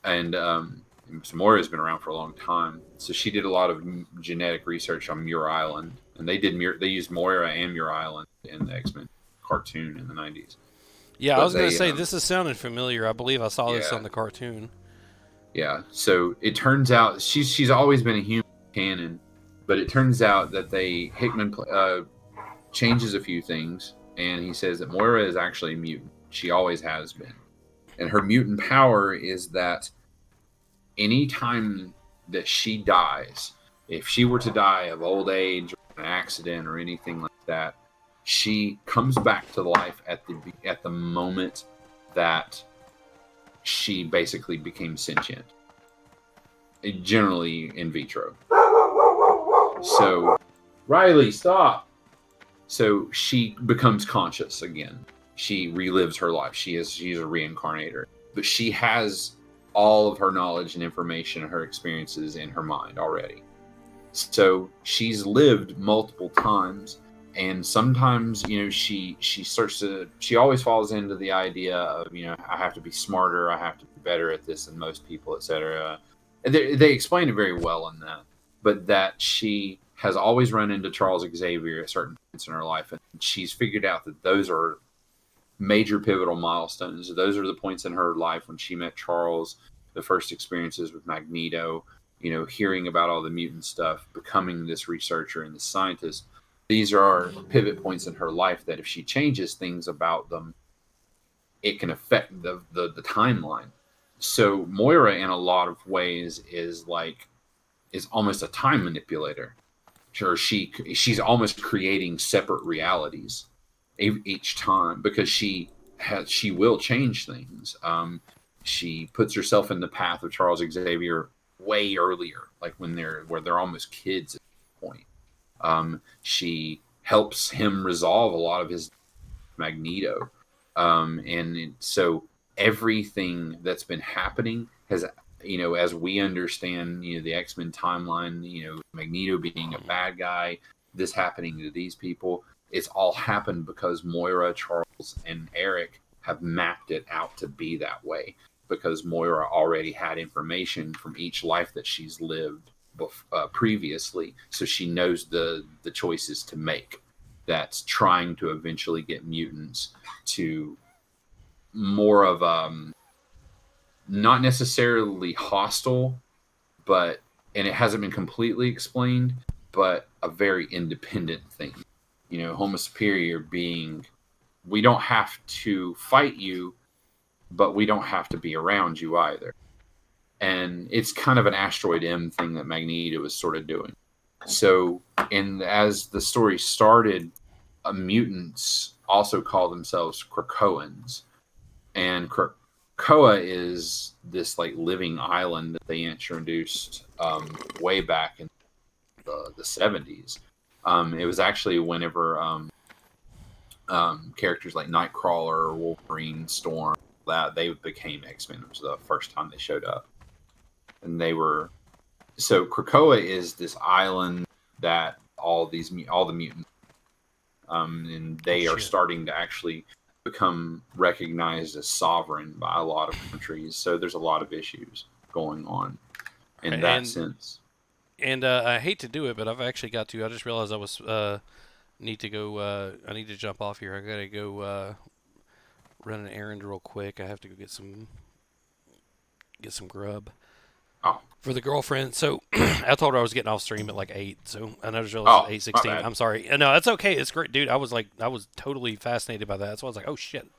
And so Moira's been around for a long time. So she did a lot of genetic research on Muir Island. And they used Moira and Muir Island in the X-Men cartoon in the 90s. Yeah, I was going to say, this is sounding familiar. I believe I saw this on the cartoon. Yeah, so it turns out she's always been a human canon. But it turns out that Hickman changes a few things, and he says that Moira is actually a mutant. She always has been. And her mutant power is that anytime that she dies, if she were to die of old age or an accident or anything like that, she comes back to life at the moment that she basically became sentient. Generally in vitro. So, Riley, stop. So she becomes conscious again. She relives her life. She's a reincarnator, but she has all of her knowledge and information and her experiences in her mind already. So she's lived multiple times, and sometimes, you know, she always falls into the idea of, you know, I have to be smarter, I have to be better at this than most people, etc. And they explain it very well in that, but that she has always run into Charles Xavier at certain points in her life, and she's figured out that those are major pivotal milestones. Those are the points in her life when she met Charles, the first experiences with Magneto, you know, hearing about all the mutant stuff, becoming this researcher and this scientist. These are pivot points in her life that if she changes things about them, it can affect the timeline. So Moira, in a lot of ways, is almost a time manipulator. Sure, she's almost creating separate realities each time, because she will change things. She puts herself in the path of Charles Xavier way earlier, like when they're almost kids at this point. She helps him resolve a lot of his Magneto, so everything that's been happening has, you know, as we understand, you know, the X-Men timeline, you know, Magneto being a bad guy, this happening to these people, it's all happened because Moira, Charles, and Eric have mapped it out to be that way, because Moira already had information from each life that she's lived previously, so she knows the choices to make. That's trying to eventually get mutants to more of not necessarily hostile, but, and it hasn't been completely explained, but a very independent thing. You know, Homo Superior being, we don't have to fight you, but we don't have to be around you either. And it's kind of an Asteroid M thing that Magneto was sort of doing. So, and as the story started, mutants also call themselves Krakoans. And Krakoa is this like living island that they introduced way back in the 70s. It was actually whenever characters like Nightcrawler, Wolverine, Storm, that they became X-Men. It was the first time they showed up. And they were, so Krakoa is this island that all the mutants, and they are starting to actually become recognized as sovereign by a lot of countries. So there's a lot of issues going on in that sense. And I hate to do it, but I've actually got to. I just realized I was need to go. I need to jump off here. I gotta go run an errand real quick. I have to go get some grub. Oh. For the girlfriend. So I told her I was getting off stream at like 8. So I just realized it's 8:16. I'm sorry. No, that's okay. It's great, dude. I was totally fascinated by that. So I was like, oh shit.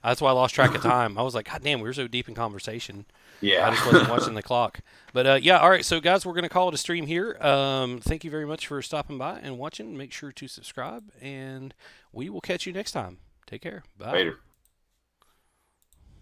That's why I lost track of time. I was like, God damn, we were so deep in conversation. Yeah. I just wasn't watching the clock. But yeah, all right. So guys, we're gonna call it a stream here. Thank you very much for stopping by and watching. Make sure to subscribe, and we will catch you next time. Take care. Bye. Later.